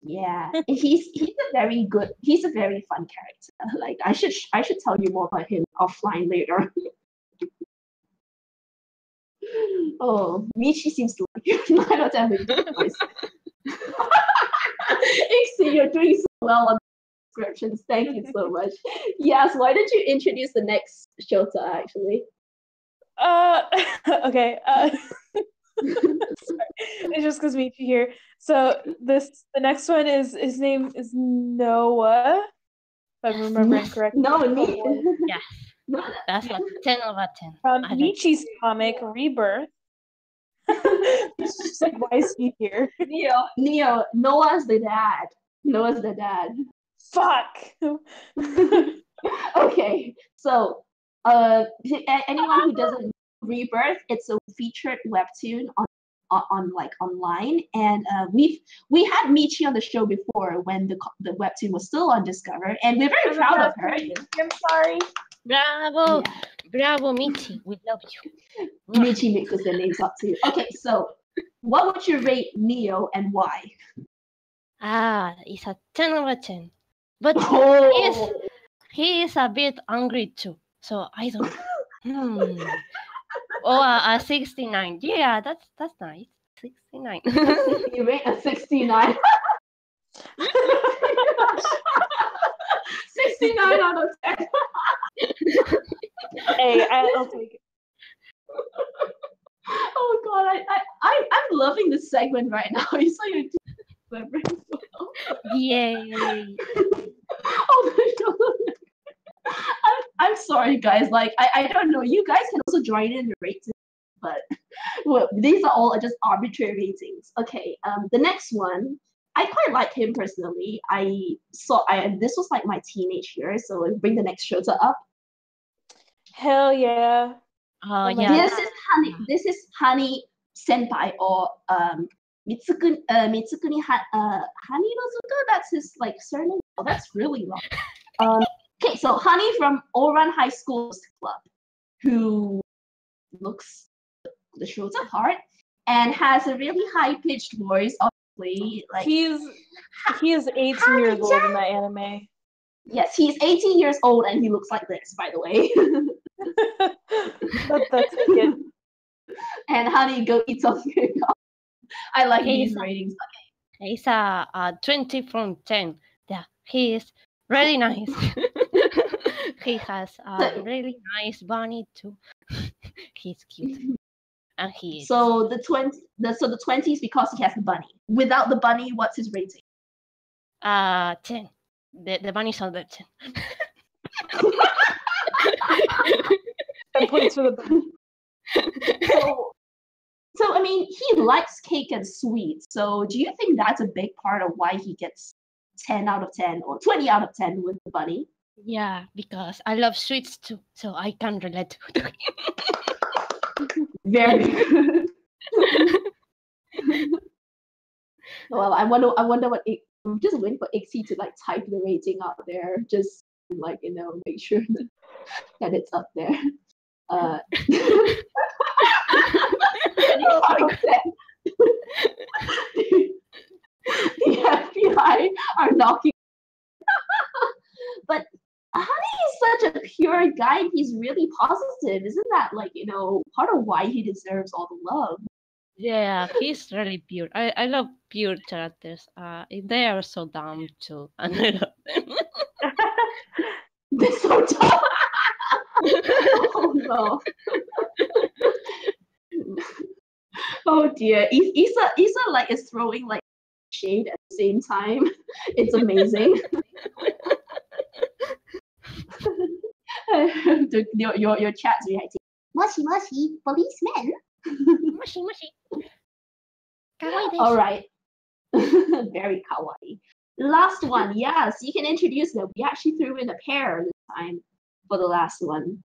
Yeah, he's a very fun character. Like I should tell you more about him offline later. Oh, Michi seems to like you. I don't have a deep voice. Ixie, you're doing so well on the descriptions. Thank you so much. Yes, why don't you introduce the next Shota actually? Okay. It's just because Michi here. So the next one is his name is Noah. If I'm remembering correctly. Yes. That's a 10 over 10. Michi's comic, Rebirth. It's just like, why is he here? Neo, Noah's the dad. Noah's the dad. Fuck. Okay, so anyone who doesn't know Rebirth, it's a featured webtoon on like online, and we had Michi on the show before when the webtoon was still on Discover, and we're very proud of her. I'm sorry. Bravo, bravo, Michi. We love you. Michi mixes the names up too. Okay, so what would you rate Neo and why? It's a 10 over 10. But he is a bit angry too. So I don't know. A 69. Yeah, that's nice. 69. You rate a 69. 69 out of 10. Hey, I'll take it. Oh god, I'm loving this segment right now. It's like Yay. I'm sorry guys, like I don't know, you guys can also join in the ratings, but well, these are all just arbitrary ratings. Okay, the next one, I quite like him personally. This was like my teenage years, so I'll bring the next Shota up. Hell yeah. Oh yeah. This is Honey Senpai, or Mitsukuni Hanirozuka. That's his like surname. Oh, that's really long. Okay, so Honey from Oran High School Club, who looks the Shota part and has a really high pitched voice. Obviously, like he is 18 years old in that anime. Yes, he's 18 years old and he looks like this, by the way. That's good. And Honey, go eat something. I like these ratings. Okay. He's a 20 from 10. Yeah, he is really nice. He has a really nice bunny too. He's cute. And he is. So the 20 is because he has the bunny. Without the bunny, what's his rating? 10. The bunny's under 10. 10 points for the bunny. So I mean, he likes cake and sweets. So do you think that's a big part of why he gets 10 out of 10 or 20 out of 10 with the bunny? Yeah, because I love sweets too, so I can relate to him. Very good. Well, I wonder what I'm just waiting for Ixie to like type the rating out there, just like make sure that it's up there. The FBI are knocking. But Honey is such a pure guy. He's really positive. Isn't that part of why he deserves all the love? Yeah, he's really pure. I love pure characters. They are so dumb too, and I love them. They're so dumb. Oh no. Oh dear. Isa like is throwing like shade at the same time. It's amazing. your chat's reacting. Mushy mushy policeman. Mushy mushy. Kawaii desu. All right. Very kawaii. Last one. Yes, you can introduce them. We actually threw in a pair this time for the last one.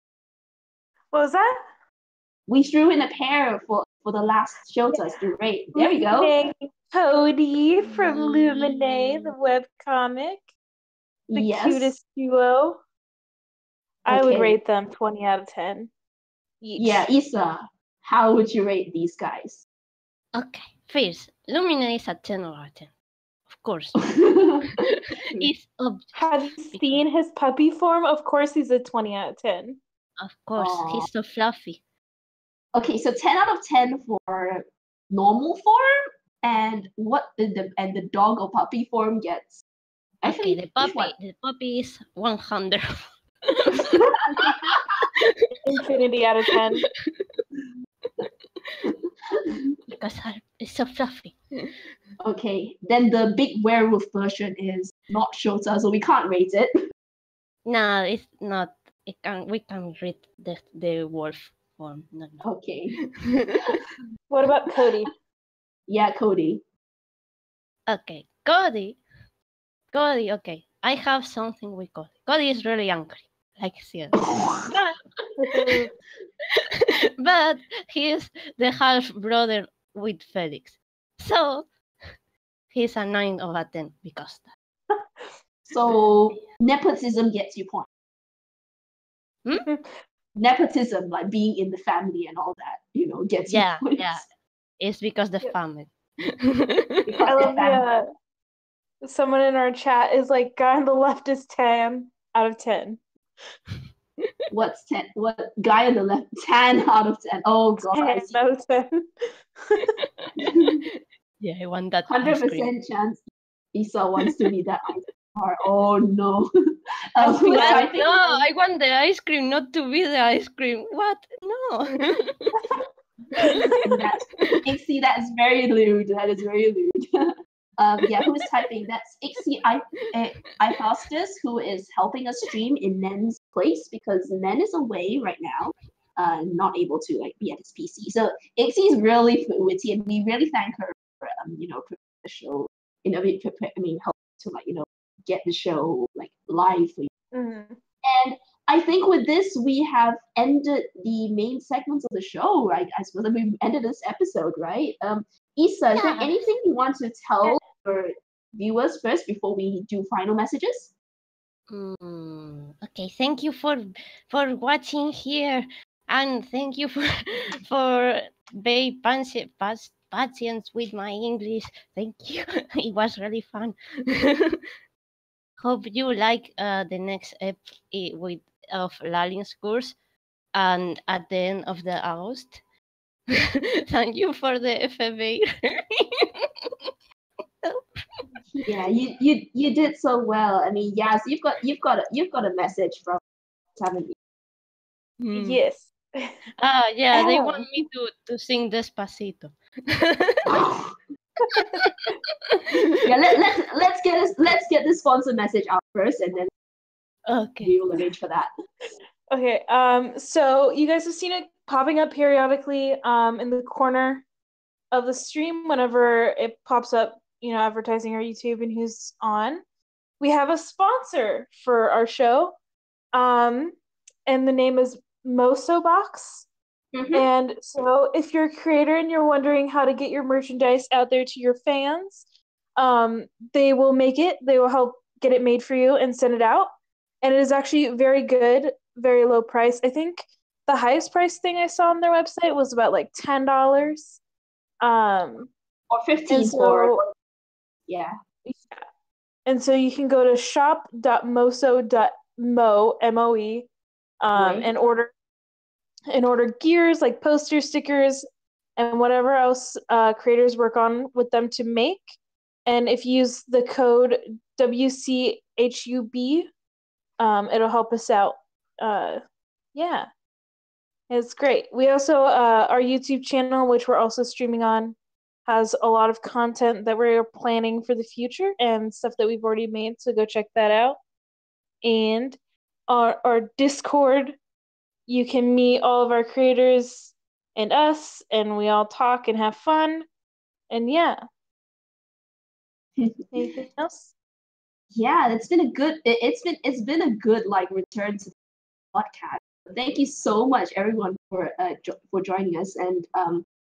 What was that? We threw in a pair for the last Shotas to rate. There we go. Cody from Lumine, the webcomic. The cutest duo. I would rate them 20 out of 10 each. Yeah, Isa, how would you rate these guys? Okay, first, Lumine is a 10 out of 10. Of course. Have you seen his puppy form? Of course he's a 20 out of 10. Of course, he's so fluffy. Okay, so 10 out of 10 for normal form, and what the dog or puppy form gets? Actually, the puppy is 100. Infinity out of 10. because it's so fluffy. Okay, then the big werewolf version is not Shota, so we can't rate it. No, it's not. We can read the wolf form. No. Okay. What about Cody? Yeah, Cody. Okay, Cody. Okay. I have something with Cody. Cody is really angry, like Ciel. But he is the half brother with Felix. So he's a 9 over 10 because that. So nepotism gets you points. Nepotism, like being in the family and all that, gets you points. Yeah. It's because the family. I love someone in our chat is like, guy on the left is 10 out of 10. What's 10? What guy on the left? 10 out of 10. Oh god. 10 out of 10. Yeah, I want that 100% chance Isa wants to be that ice cream. Oh no. I want the ice cream, not to be the ice cream. What? No. Ixie, that's very lewd. That is very lewd. Who's typing? That's Ixie Ifostus, who is helping us stream in Nen's place because Nen is away right now, not able to be at his PC. So Ixie is really witty, and we really thank her for the show. Help to get the show live for you. Mm-hmm. And I think with this we have ended the main segments of the show, right? I suppose we ended this episode, right? Isa, is there anything you want to tell our viewers first before we do final messages? Okay, thank you for watching here, and thank you for being patient with my English. Thank you. It was really fun. Hope you like the next episode of Lalin's course, and at the end of the August. Thank you for the FFA. Yeah, you did so well. I mean, yes, you've got a message from, haven't you? Yes. Yeah, they want me to sing Despacito. Yeah, let's get the sponsor message out first, and then we will arrange for that. Okay. So you guys have seen it popping up periodically in the corner of the stream whenever it pops up, advertising our YouTube and who's on. We have a sponsor for our show, and the name is Moso Box. Mm-hmm. And so if you're a creator and you're wondering how to get your merchandise out there to your fans, they will make it. They will help get it made for you and send it out. And it is actually very good, very low price. I think the highest price thing I saw on their website was about like $10. Or 15 for yeah. And so you can go to shop.moso.mo MOE and order gears like posters, stickers, and whatever else creators work on with them to make. And if you use the code WCHUB, it'll help us out. Yeah, it's great. We also our YouTube channel, which we're also streaming on, has a lot of content that we're planning for the future and stuff that we've already made, so go check that out. And our Discord, you can meet all of our creators and us, and we all talk and have fun. And yeah. Anything else? Yeah, it's been a good return to the podcast. Thank you so much, everyone, for joining us. And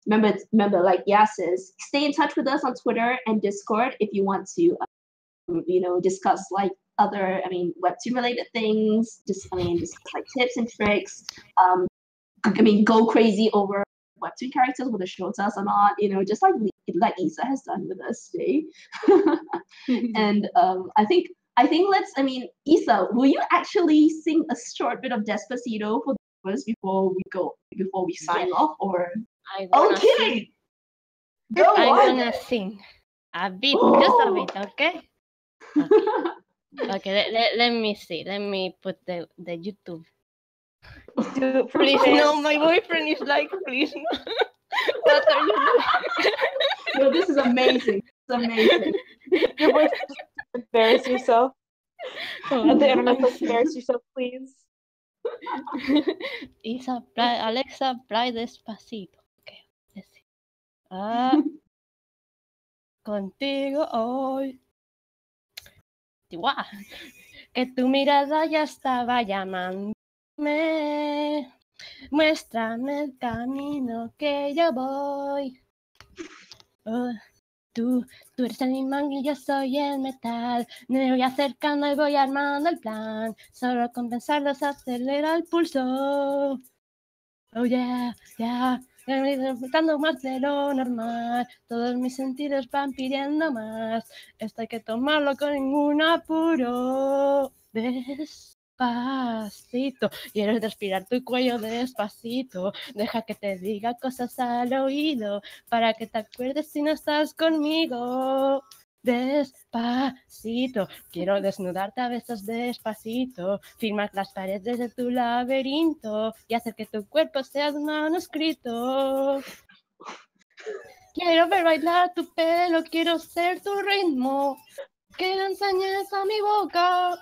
remember, like Yas says, stay in touch with us on Twitter and Discord if you want to, discuss other, Webtoon related things. Discuss tips and tricks. Go crazy over Webtoon characters, whether Shota or not. Just like Isa has done with us today. And I think let's. Isa, will you actually sing a short bit of Despacito for us before we sign off? Or okay, I'm gonna sing a bit, just a bit, okay? Okay, let me see. Let me put the YouTube. Do it, please no, my boyfriend is like, please no. What are you doing? No, this is amazing. It's amazing. Your voice is just embarrass yourself. Let the internet embarrass yourself, please. Isa, Alexa, play despacito. Okay, let's see. Ah, contigo hoy. Guau, que tu mirada ya estaba llamándome. Muéstrame el camino que yo voy. Oh, tú eres el imán y yo soy el metal. Me voy acercando y voy armando el plan. Solo con pensarlo se acelera el pulso. Oh yeah, yeah. Me voy disfrutando más de lo normal. Todos mis sentidos van pidiendo más. Esto hay que tomarlo con ningún apuro. Despacito. Quiero respirar tu cuello despacito. Deja que te diga cosas al oído para que te acuerdes si no estás conmigo. Despacito, quiero desnudarte a besos despacito, firmar las paredes de tu laberinto y hacer que tu cuerpo sea un manuscrito. Quiero ver bailar tu pelo, quiero ser tu ritmo, que le enseñes a mi boca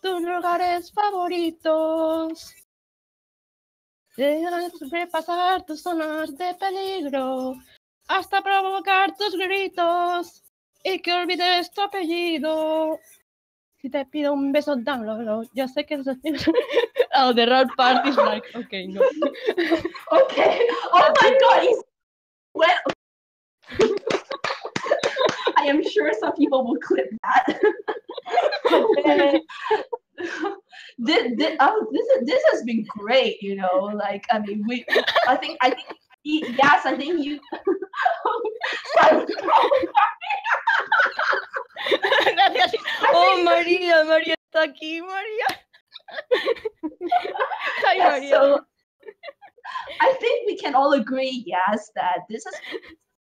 tus lugares favoritos. Debes repasar tus zonas de peligro hasta provocar tus gritos. Y que olvides tu apellido. Si te pido un beso, dámelo. Yo sé que es oh, the rare part is like, okay, no. Okay. Oh my God. Well, I am sure some people will clip that. This has been great. You know, like I mean, I think yes, I think you. Oh, María está aquí, María. Hi, Yeah, María. so I think we can all agree, yes, that this is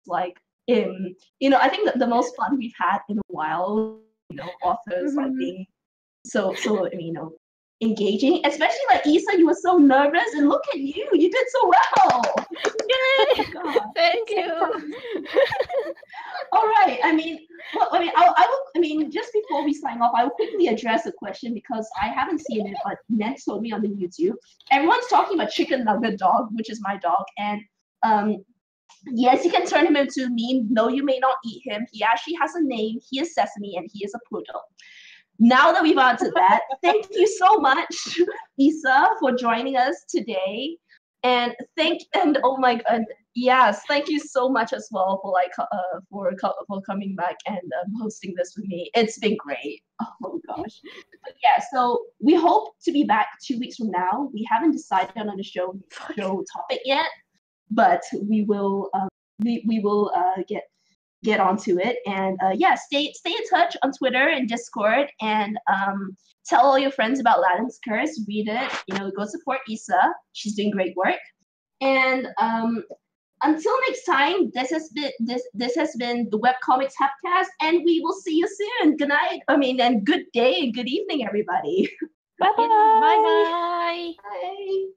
like you know, I think that the most fun we've had in a while. You know, authors like being so you know, engaging, especially like Isa, you were so nervous, and look at you, you did so well. Yay! Oh Thank you. All right. I mean, well, I mean, just before we sign off, I will quickly address a question because I haven't seen it, but Ned told me on the YouTube. Everyone's talking about Chicken Nugget Dog, which is my dog, and yes, you can turn him into a meme. No, you may not eat him. He actually has a name. He is Sesame, and he is a poodle. Now that we've answered that, thank you so much, Isa, for joining us today. And oh my God, yes, thank you so much as well for for coming back and hosting this with me. It's been great. Oh my gosh. But yeah, so we hope to be back 2 weeks from now. We haven't decided on the show topic yet, but we will get onto it. And yeah, stay in touch on Twitter and Discord, and tell all your friends about Lalin's Curse. Read it. You know, go support Isa. She's doing great work. And until next time, this has been the Webcomics Hubcast, and we will see you soon. Good night. I mean, and good day and good evening, everybody. Bye-bye. Bye-bye. Bye.